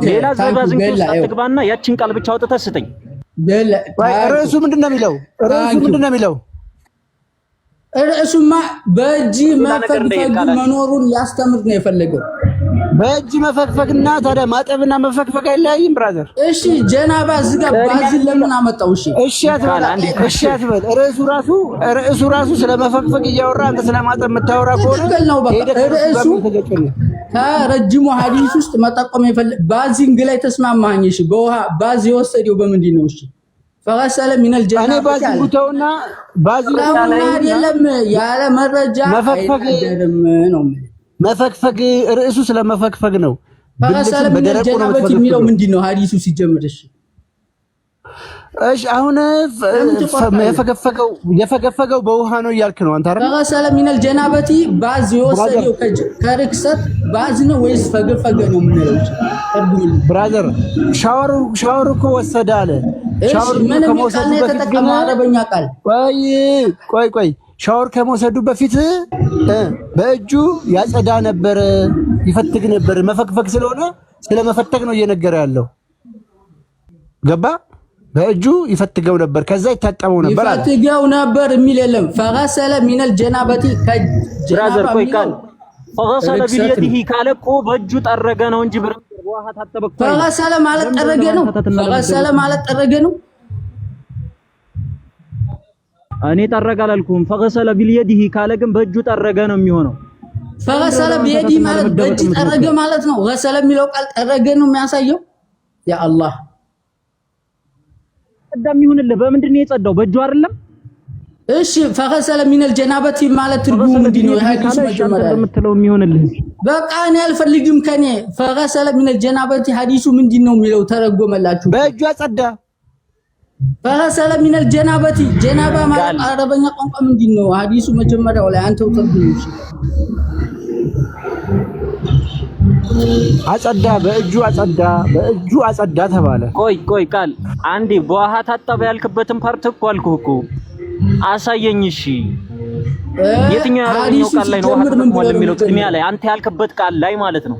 [SPEAKER 9] ሌላ ዘባዝን ውስጥ አትግባና ያቺን ቃል ብቻ አውጥተህ ስጠኝ
[SPEAKER 4] ርዕሱ ምንድነው የሚለው
[SPEAKER 10] ርዕሱማ በእጅ መፈግፈግ መኖሩን ያስተምር ነው የፈለገው
[SPEAKER 4] በእጅ መፈግፈግና ታዲያ ማጠብና መፈግፈግ አይለያይም ብራዘር
[SPEAKER 10] እሺ ጀናባ ዝጋ ባዝን ለምን አመጣው እሺ
[SPEAKER 4] አትበል ርዕሱ ራሱ ስለመፈግፈግ እያወራ አንተ ስለማጠብ የምታወራ ከሆነ
[SPEAKER 10] ርዕሱ ከረጅሙ ሐዲስ ውስጥ መጠቆም ባዚንግ ላይ ተስማማኝ እሺ በውሃ ባዝ የወሰደው በምንድን ነው እሺ فغسل من الجنابه
[SPEAKER 4] እኔ ባዝጉተውና
[SPEAKER 10] ባዝጉተውና አይደለም ያለ መረጃ አይደለም ነው
[SPEAKER 4] መፈግፈግ ርዕሱ ስለመፈግፈግ ነው
[SPEAKER 10] فغسل من الجنابه የሚለው ምንድነው ሐዲሱ ሲጀምርሽ
[SPEAKER 4] እሺ አሁን የፈገፈገው በውሃ ነው እያልክ ነው አንተ አይደል
[SPEAKER 10] فغسل من الجنابه ባዝ የወሰደው ከርክሰት ባዝ ነው ወይስ ፈገፈገ ነው የምንለው
[SPEAKER 4] ብራዘር ሻወር እኮ ወሰደ አለ
[SPEAKER 10] ሻወር ከመውሰዱ በፊት ግን አረበኛ ቃል
[SPEAKER 4] ቆይ ሻወር ከመውሰዱ በፊት በእጁ ያጸዳ ነበር ይፈትግ ነበር መፈግፈግ ስለሆነ ስለመፈተግ ነው እየነገረ ያለው ገባ በእጁ ይፈትገው ነበር ከዛ ይታጠበው ነበር አለ
[SPEAKER 10] ይፈትገው ነበር የሚል የለም فغسل من الجنابه
[SPEAKER 9] ብራዘር ቆይ ቃል فغسل بيده ካለቆ በእጁ ጠረገ ነው እንጂ ውሃ ታጠበቀ
[SPEAKER 10] فغسل ማለት ጠረገ ነው فغسل ማለት ጠረገ ነው
[SPEAKER 9] እኔ ጠረገ አላልኩም فغسل بيده ካለ ግን በእጁ ጠረገ ነው የሚሆነው
[SPEAKER 10] فغسل بيده ማለት በእጅ ጠረገ ማለት ነው غسل የሚለው ቃል ጠረገ ነው የሚያሳየው ያ አላህ
[SPEAKER 9] ቀደም ይሁንልህ በምንድን ነው የጸዳው በእጁ አይደለም
[SPEAKER 10] እሺ فغسل من الجنابه ማለት ትርጉሙ ምንድነው ሐዲስ መጀመሪያ
[SPEAKER 9] የምትለው የሚሆንልህ
[SPEAKER 10] በቃ እኔ አልፈልግም ከኔ فغسل من الجنابه ሐዲሱ ምንድነው የሚለው ተረጎመላችሁ
[SPEAKER 4] በእጁ አጸዳ
[SPEAKER 10] فغسل من الجنابه ጀናባ ማለት አረበኛ ቋንቋ ምንድነው ሐዲሱ መጀመሪያው ላይ አንተው ተርጉምሽ
[SPEAKER 4] አጸዳ በእጁ አጸዳ ተባለ
[SPEAKER 9] ቆይ ቃል አንዴ በውሃ ታጠበ ያልክበትን ፓርት እኮ አልኩህ እኮ አሳየኝ እሺ የትኛው ያረኛው ቃል ላይ ነው ውሃ ተጠቅሟል የሚለው ቅድሚያ ላይ አንተ ያልክበት ቃል ላይ ማለት ነው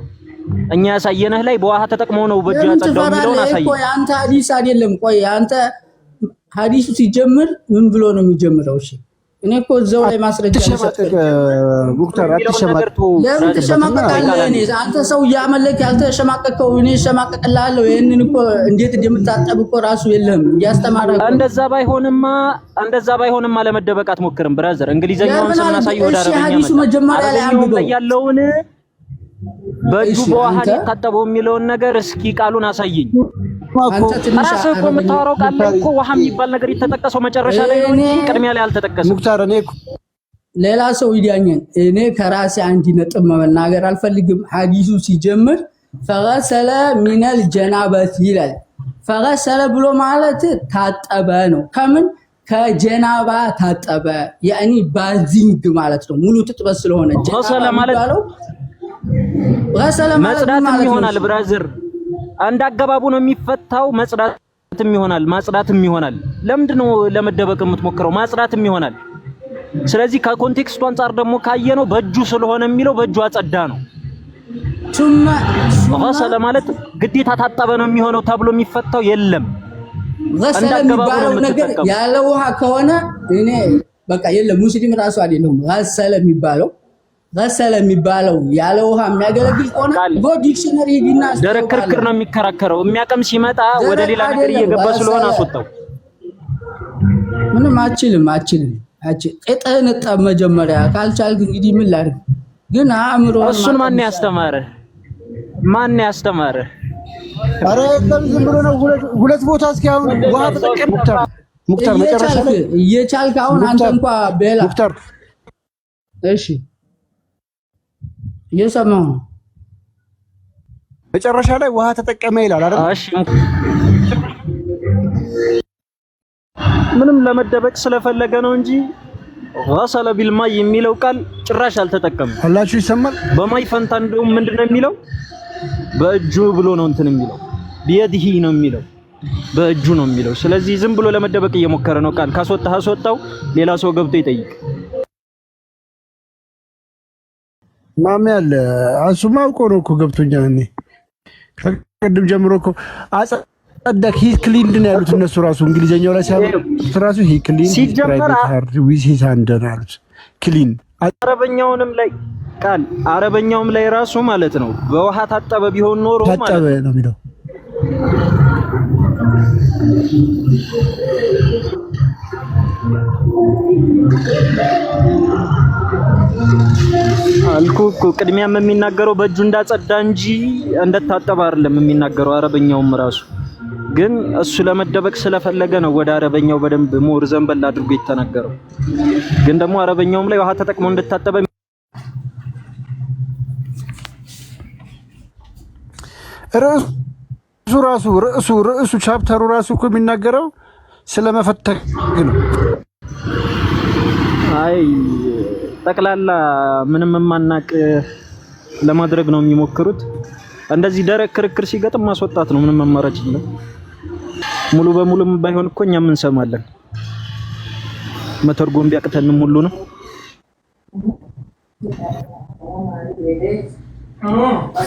[SPEAKER 9] እኛ ያሳየነህ ላይ በውሃ ተጠቅመው ነው በእጁ ያጸዳው የሚለውን አሳየኝ
[SPEAKER 10] ቆይ አንተ ሐዲስ አይደለም ቆይ አንተ ሐዲሱ ሲጀምር ምን ብሎ ነው የሚጀምረው እሺ እኔ እኮ እዛው ላይ ማስረጃ
[SPEAKER 4] ተሸማቀቀ ሙክታር አትሸማቀቅ
[SPEAKER 10] ለምን ተሸማቀቃለህ እኔ አንተ ሰው ያመለክ ያልተሸማቀቀው እኔ ሸማቀቅልሃለሁ ይሄንን እኮ እንዴት እንደምታጠብ እኮ ራሱ የለም ያስተማረው
[SPEAKER 9] እንደዛ ባይሆንማ ለመደበቅ አትሞክርም ብራዘር እንግሊዘኛውን ስናሳይ ወደ አረበኛ
[SPEAKER 10] ሐዲሱ መጀመሪያ ላይ አንብበው
[SPEAKER 9] ያለውን በእጁ በውሃ ታጠበው የሚለውን ነገር እስኪ ቃሉን አሳየኝ
[SPEAKER 10] አንተ ትንሽ
[SPEAKER 9] አራስህ የምታወራው ቃል እኮ ውሃ የሚባል ነገር የተጠቀሰው መጨረሻ ላይ ነው እንጂ ቅድሚያ ላይ አልተጠቀሰም
[SPEAKER 4] ሙክታር እኔ
[SPEAKER 10] ሌላ ሰው ይዳኘን እኔ ከራሴ አንድ ነጥብ መናገር አልፈልግም ሐዲሱ ሲጀምር فغسل من الجنابه ይላል فغسل ብሎ ማለት ታጠበ ነው ከምን ከጀናባ ታጠበ ያኒ ባዚንግ ማለት ነው ሙሉ ትጥበስ ስለሆነ
[SPEAKER 9] غسل ማለት
[SPEAKER 10] غسل ማለት
[SPEAKER 9] መጽዳትም ይሆናል ብራዘር አንድ አገባቡ ነው የሚፈታው መጽዳትም ይሆናል ማጽዳትም ይሆናል ለምንድነው ለመደበቅ የምትሞክረው ማጽዳትም ይሆናል ስለዚህ ከኮንቴክስቱ አንፃር ደግሞ ካየነው በእጁ ስለሆነ የሚለው በእጁ አጸዳ ነው غسل ማለት ግዴታ ታጠበ ነው የሚሆነው ተብሎ የሚፈታው የለም
[SPEAKER 10] غسل የሚባለው ነገር ያለ ውሃ ከሆነ እኔ በቃ የለም ሙስሊም ራሱ አይደለም غسل የሚባለው ያለ ውሃ የሚያገለግል ከሆነ በዲክሽነሪ ዲና
[SPEAKER 9] ደረቅ ክርክር ነው የሚከራከረው የሚያቀም ሲመጣ ወደ ሌላ ነገር እየገባ ስለሆነ አስወጣው
[SPEAKER 10] ምንም አችልም እጥህን ጠብ መጀመሪያ ካልቻልክ እንግዲህ ምን ላድርግ ግን አእምሮ
[SPEAKER 9] እሱን ማን ያስተማረ? ማን ያስተማረ?
[SPEAKER 4] አረ ዝም ብሎ ነው። ሁለት ቦታ እስኪ አሁን ውሃ ተጠቀም። ሙክታር መጨረሻ ላይ
[SPEAKER 10] እየቻልክ አሁን አንተ እንኳን በላ
[SPEAKER 4] ሙክታር፣
[SPEAKER 10] እሺ እየሰማሁ ነው።
[SPEAKER 4] መጨረሻ ላይ ውሃ ተጠቀመ ይላል አይደል?
[SPEAKER 9] እሺ ምንም ለመደበቅ ስለፈለገ ነው እንጂ ወሰለ ቢልማይ የሚለው ቃል ጭራሽ አልተጠቀመም።
[SPEAKER 4] አላችሁ ይሰማል።
[SPEAKER 9] በማይ ፈንታ እንደውም ምንድነው የሚለው? በእጁ ብሎ ነው እንትን የሚለው ቢየዲሂ ነው የሚለው በእጁ ነው የሚለው። ስለዚህ ዝም ብሎ ለመደበቅ እየሞከረ ነው። ቃል ካስወጣው ሌላ ሰው ገብቶ ይጠይቅ።
[SPEAKER 4] ማሚ አለ እሱማ አውቆ ነው እኮ ገብቶኛል። እኔ ከቅድም ጀምሮ እኮ አጸዳክ ሂ ክሊንድ ነው ያሉት እነሱ ራሱ እንግሊዘኛው ላይ ሲያሉት ራሱ ሂ ክሊንድ
[SPEAKER 9] ሲጀመር
[SPEAKER 4] ዊዝ ሂዝ ሃንድ አሉት ክሊን።
[SPEAKER 9] አረበኛውም ላይ ራሱ ማለት ነው በውሃ ታጠበ ቢሆን ኖሮ ማለት
[SPEAKER 4] ታጠበ ነው የሚለው።
[SPEAKER 9] አልኩ እኮ ቅድሚያም የሚናገረው በእጁ እንዳጸዳ እንጂ እንደታጠበ አይደለም የሚናገረው። አረበኛውም ራሱ ግን እሱ ለመደበቅ ስለፈለገ ነው ወደ አረበኛው በደንብ ሞር ዘንበል አድርጎ የተናገረው። ግን ደግሞ አረበኛውም ላይ ውሃ ተጠቅሞ እንደታጠበ ርዕሱ ቻፕተሩ ራሱ እኮ የሚናገረው ስለመፈተግ ነው። አይ ጠቅላላ ምንም የማናቅ ለማድረግ ነው የሚሞክሩት። እንደዚህ ደረቅ ክርክር ሲገጥም ማስወጣት ነው። ምንም አማራጭ የለም። ሙሉ በሙሉም ባይሆን እኮ እኛም እንሰማለን። መተርጎም ቢያቅተንም ሁሉ ነው።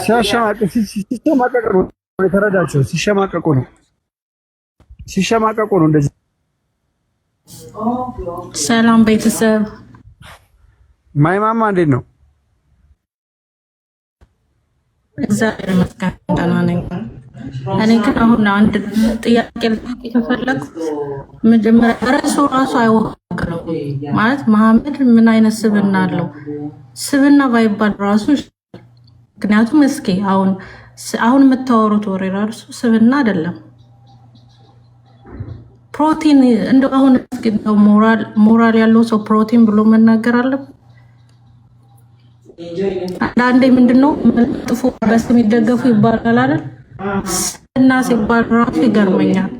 [SPEAKER 4] ሲሸማቀቁ ነው የተረዳቸው። ሲሸማቀቁ ነው እንደዚህ።
[SPEAKER 11] ሰላም ቤተሰብ፣
[SPEAKER 4] ማይማማ እንዴት ነው?
[SPEAKER 11] እግዚአብሔር ይመስገን ደህና ነኝ። እኔ ግን አሁን አንድ ጥያቄ ልጠይቅ ከፈለኩ መጀመሪያ ርዕሱ ራሱ አይወክለው ማለት መሐመድ ምን አይነት ስብዕና አለው? ስብዕና ባይባል ራሱ ምክንያቱም እስኪ አሁን የምታወሩት ወሬ ራሱ ስብዕና አይደለም። ፕሮቲን እንደው አሁን እስኪ ሞራል ያለው ሰው ፕሮቲን ብሎ መናገር አለበት? አንዳንዴ ምንድነው ጥፎ በስም ይደገፉ ይባላል አይደል? እና ሲባል ራሱ ይገርመኛል።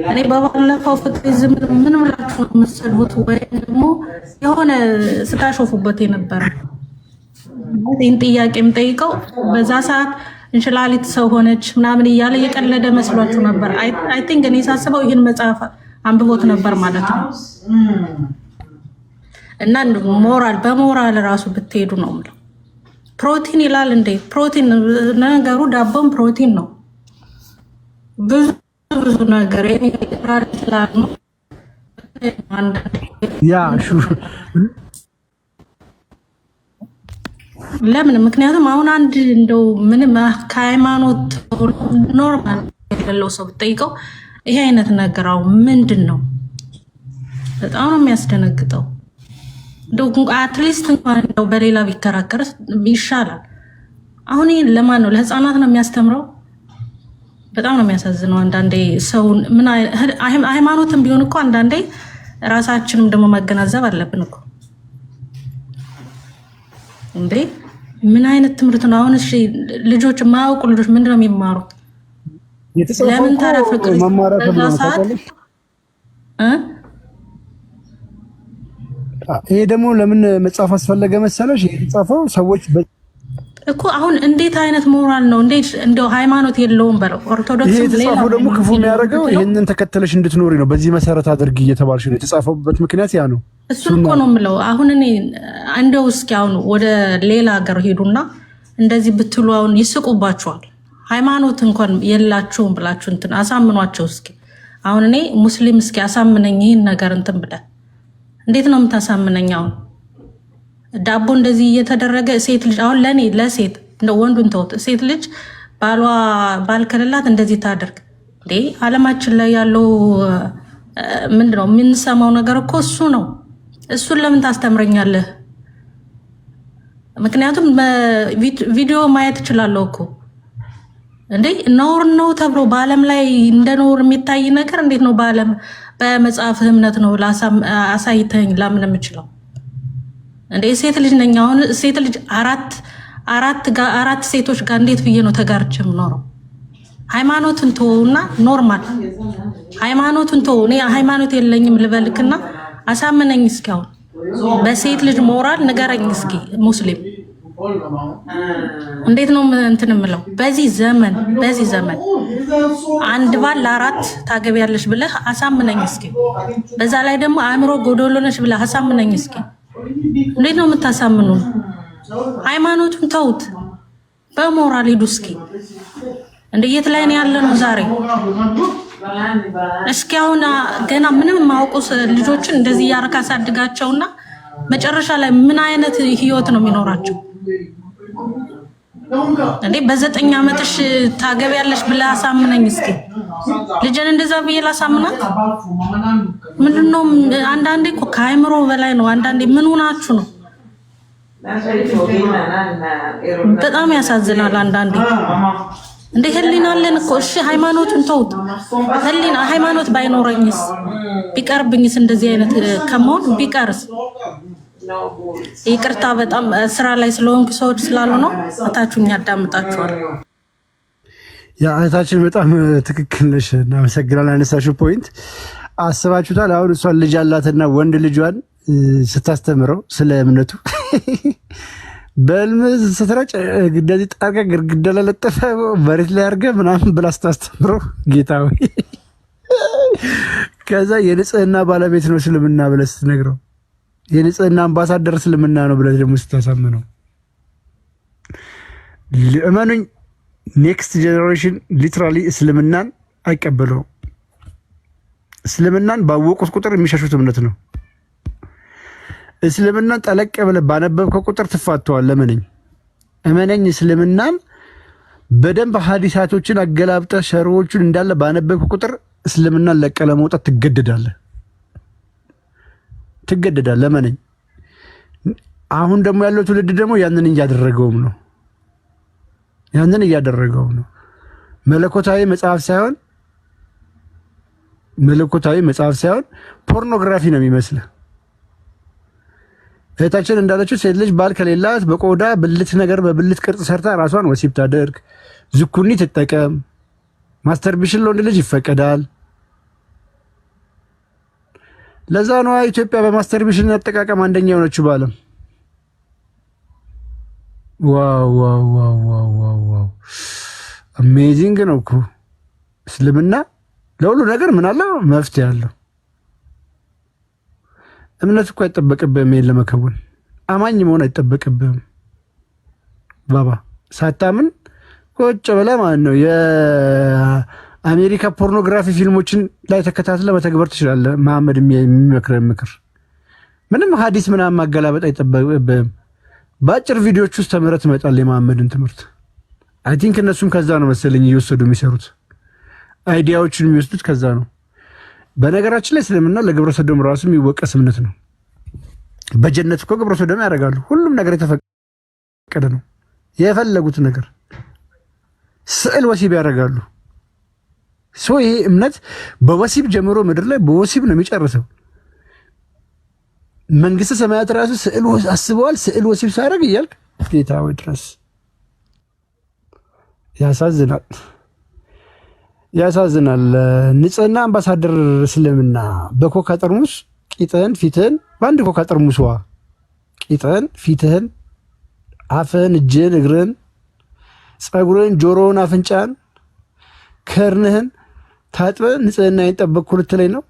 [SPEAKER 11] እኔ በባለፈው ፍቅሪዝም ምን ብላችሁ ነው የምትሰድቡት? ወይ ደግሞ የሆነ ስታሾፉበት የነበረ ይህን ጥያቄ የምጠይቀው በዛ ሰዓት እንሽላሊት ሰው ሆነች ምናምን እያለ እየቀለደ መስሏችሁ ነበር። አይ ቲንክ እኔ ሳስበው ይህን መጽሐፍ አንብቦት ነበር ማለት ነው። እና በሞራል ራሱ ብትሄዱ ነው የምለው። ፕሮቲን ይላል እንዴ? ፕሮቲን ነገሩ ዳቦም ፕሮቲን ነው። ብዙ ነገር ይላል ነው
[SPEAKER 4] ያ
[SPEAKER 11] ለምን? ምክንያቱም አሁን አንድ እንደው ምንም ከሃይማኖት ኖርማል የሌለው ሰው ብጠይቀው ይሄ አይነት ነገር አሁን ምንድን ነው? በጣም ነው የሚያስደነግጠው። አትሊስት እንኳን እንደው በሌላ ቢከራከር ይሻላል። አሁን ይሄን ለማን ነው? ለህፃናት ነው የሚያስተምረው? በጣም ነው የሚያሳዝነው። አንዳንዴ ሰው ምን ሃይማኖትም ቢሆን እኮ አንዳንዴ ራሳችንም ደግሞ መገናዘብ አለብን እኮ እንዴ። ምን አይነት ትምህርት ነው አሁን? እሺ ልጆች የማያውቁ ልጆች ምንድን ነው የሚማሩት? ለምን ታዲያ ፍቅር
[SPEAKER 4] ይሄ ደግሞ ለምን መጽሐፍ አስፈለገ መሰለሽ? የተጻፈው ሰዎች
[SPEAKER 11] እኮ አሁን እንዴት አይነት ሞራል ነው? እንዴት እንደው ሃይማኖት የለውም በለው። ኦርቶዶክስ
[SPEAKER 4] ሌላ የተጻፈው ደግሞ ክፉ የሚያደርገው ይሄንን ተከተለሽ እንድትኖሪ ነው። በዚህ መሰረት አድርጊ እየተባልሽ ነው። የተጻፈበት ምክንያት ያ ነው።
[SPEAKER 11] እሱን እኮ ነው የምለው። አሁን እኔ እንደው እስኪ አሁን ወደ ሌላ ሀገር ሄዱና እንደዚህ ብትሉ አሁን ይስቁባችኋል። ሃይማኖት እንኳን የላችሁም ብላችሁ እንትን አሳምኗቸው እስኪ። አሁን እኔ ሙስሊም እስኪ አሳምነኝ ይህን ነገር እንትን ብለን እንዴት ነው የምታሳምነኝ? አሁን ዳቦ እንደዚህ እየተደረገ ሴት ልጅ አሁን ለእኔ ለሴት እንደ ወንዱን ተውት፣ ሴት ልጅ ባል ከሌላት እንደዚህ ታደርግ እንዴ? አለማችን ላይ ያለው ምንድነው የምንሰማው ነገር እኮ እሱ ነው። እሱን ለምን ታስተምረኛለህ? ምክንያቱም ቪዲዮ ማየት እችላለሁ እኮ እንዴ ነውር ነው ተብሎ በአለም ላይ እንደ ነውር የሚታይ ነገር እንዴት ነው በአለም በመጽሐፍ እምነት ነው አሳይተኝ ላምን የምችለው እንዴ ሴት ልጅ ነኝ አሁን ሴት ልጅ አራት ሴቶች ጋር እንዴት ብዬ ነው ተጋርቼ የምኖረው ሃይማኖትን ተውና ኖርማል ሃይማኖትን ተው እኔ ሃይማኖት የለኝም ልበልክና አሳመነኝ እስኪ አሁን በሴት ልጅ ሞራል ንገረኝ እስኪ ሙስሊም እንዴት ነው እንትን የምለው በዚህ ዘመን አንድ ባል ለአራት ታገቢያለሽ ብለህ አሳመነኝ እስኪ በዛ ላይ ደግሞ አእምሮ ጎዶሎ ነሽ ብለህ አሳመነኝ እስኪ እንዴት ነው የምታሳምኑ ሃይማኖቱን ተውት በሞራል ሂዱ እስኪ እንደየት ላይ ነው ያለነው ዛሬ እስኪ አሁን ገና ምንም ማውቁ ልጆችን እንደዚህ ያርካ ሳድጋቸውና መጨረሻ ላይ ምን አይነት ህይወት ነው የሚኖራቸው እንዴ በ9 ዓመትሽ ታገቢያለሽ ብለህ አሳምነኝ እስኪ ልጅን እንደዛ ብዬ ላሳምናት ምንድነው አንዳንዴ እኮ ከአይምሮ በላይ ነው አንዳንዴ ምን ሆናችሁ ነው በጣም ያሳዝናል አንዳንዴ እንደ ህሊና አለን እኮ እሺ ሃይማኖቱን ተውት ህሊና ሃይማኖት ባይኖረኝስ ቢቀርብኝስ እንደዚህ አይነት ከመሆን ቢቀርስ ይቅርታ በጣም ስራ ላይ ስለሆንኩ ሰዎች ስላሉ ነው አታችሁኝ ያዳምጣችኋል
[SPEAKER 4] ያ እህታችን በጣም ትክክል ነሽ እናመሰግናለን አነሳሽው ፖይንት አስባችሁታል አሁን እሷ ልጅ አላትና ወንድ ልጇን ስታስተምረው ስለ እምነቱ በልም ስትረጭ እንደዚህ ጣርጋ ግርግዳ ለለጠፈ መሬት ላይ አርገ ምናምን ብላ ስታስተምረው ጌታው ከዛ የንጽህና ባለቤት ነው እስልምና ብለህ ስትነግረው የንጽህና አምባሳደር እስልምና ነው ብለህ ደግሞ ስታሳምነው ለማንኝ ኔክስት ጄነሬሽን ሊትራሊ እስልምናን አይቀበለው እስልምናን ባወቁት ቁጥር የሚሸሹት እምነት ነው እስልምናን ጠለቅ ብለህ ባነበብከው ቁጥር ትፋተዋል ለምንኝ እስልምናን በደንብ ሐዲሳቶችን አገላብጠህ ሸርዎቹን እንዳለ ባነበብከው ቁጥር እስልምናን ለቀለ መውጣት ትገደዳለህ ለምንኝ አሁን ደግሞ ያለው ትውልድ ደግሞ ያንን እያደረገው ነው መለኮታዊ መጽሐፍ ሳይሆን ፖርኖግራፊ ነው የሚመስለው እህታችን እንዳለችው ሴት ልጅ ባል ከሌላት በቆዳ ብልት ነገር በብልት ቅርጽ ሰርታ ራሷን ወሲብ ታደርግ ዝኩኒ ትጠቀም ማስተርቢሽን ለወንድ ልጅ ይፈቀዳል ለዛ ነው ኢትዮጵያ በማስተርቢሽን አጠቃቀም አንደኛ ሆነች ባለም ዋው አሜዚንግ ነው እኮ እስልምና ለሁሉ ነገር ምን አለ መፍትሄ አለው እምነት እኮ አይጠበቅብህም ይሄን ለመከወን አማኝ መሆን አይጠበቅብህም ባባ ሳታምን ቁጭ ብለህ ማለት ነው የአሜሪካ ፖርኖግራፊ ፊልሞችን ላይ ተከታትለህ መተግበር ትችላለህ መሐመድ የሚመክረን ምክር ምንም ሐዲስ ምናምን ማገላበጥ አይጠበቅብህም በአጭር ቪዲዮዎች ውስጥ ተምረህ ትመጣለህ የመሐመድን ትምህርት አይ ቲንክ እነሱም ከዛ ነው መሰለኝ እየወሰዱ የሚሰሩት አይዲያዎችን የሚወስዱት ከዛ ነው በነገራችን ላይ እስልምና ለግብረ ሰዶም ራሱ የሚወቀስ እምነት ነው በጀነት እኮ ግብረ ሰዶም ያደርጋሉ ሁሉም ነገር የተፈቀደ ነው የፈለጉት ነገር ስዕል ወሲብ ያደርጋሉ ይሄ እምነት በወሲብ ጀምሮ ምድር ላይ በወሲብ ነው የሚጨርሰው መንግስተ ሰማያት ራሱ ስዕል አስበዋል ስዕል ወሲብ ሳደርግ እያልክ ጌታ ወይ ድረስ ያሳዝናል ንጽህና አምባሳደር እስልምና በኮካ ጠርሙስ ቂጥህን ፊትህን በአንድ ኮካ ጠርሙስ ውሃ ቂጥህን ፊትህን አፍህን እጅህን እግርህን ጸጉርህን ጆሮህን አፍንጫህን ከርንህን ታጥበህ ንጽህናዬን ጠበቅኩ ልትለኝ ነው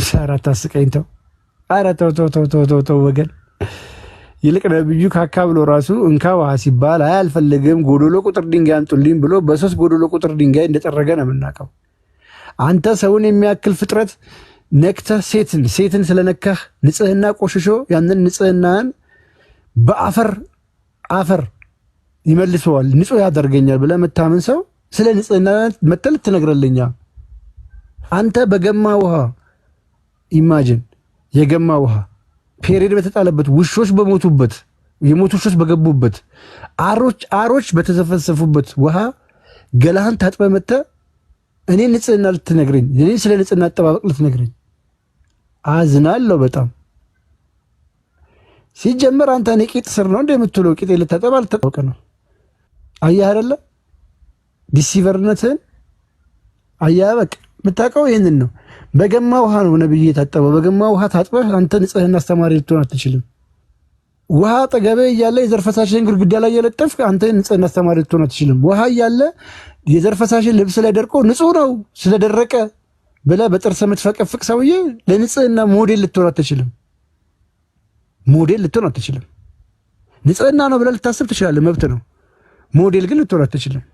[SPEAKER 4] ሻራት አስቀኝ ተው ወገን ይልቅ ነብዩ ካካ ብሎ ራሱ እንካ ውሃ ሲባል አልፈልግም ጎዶሎ ቁጥር ድንጋይ አምጡልኝ ብሎ በ3 ጎዶሎ ቁጥር ድንጋይ እንደጠረገ ነው የምናውቀው አንተ ሰውን የሚያክል ፍጥረት ነክተህ ሴትን ስለነካህ ንጽህና ቆሽሾ ያንን ንጽህናን በአፈር ይመልሰዋል ንጹህ ያደርገኛል ብለህ መታመን ሰው ስለ ንጽህና መተል ትነግረልኛ አንተ በገማ ውሃ ኢማጂን የገማ ውሃ ፔሬድ በተጣለበት ውሾች በሞቱበት የሞቱ ውሾች በገቡበት አሮች በተዘፈሰፉበት ውሃ ገላህን ታጥበህ መተህ እኔ ንጽህና ልትነግረኝ እኔ ስለ ንጽህና አጠባበቅ ልትነግረኝ አዝናለሁ በጣም። ሲጀመር አንተ እኔ ቂጥ ስር ነው እንደምትውለው ቂጥ ልታጠባ ልታጠብቅ ነው። አየህ አይደለ ዲሲቨርነትን አየህ። በቃ የምታውቀው ይህንን ነው። በገማ ውሃ ነው ነብዩ የታጠበው። በገማ ውሃ ታጥበህ አንተ ንጽህና አስተማሪ ልትሆን አትችልም። ውሃ አጠገብህ እያለ የዘር ፈሳሽን ግድግዳ ላይ የለጠፍክ አንተ ንጽህና አስተማሪ ልትሆን አትችልም። ውሃ እያለ የዘር ፈሳሽን ልብስ ላይ ደርቆ ንጹህ ነው ስለደረቀ ብለህ በጥርስ የምትፈቀፍቅ ሰውዬ ለንጽህና ሞዴል ልትሆን አትችልም። ሞዴል ልትሆን አትችልም። ንጽህና ነው ብለህ ልታስብ ትችላለህ፣ መብት ነው። ሞዴል ግን ልትሆን አትችልም።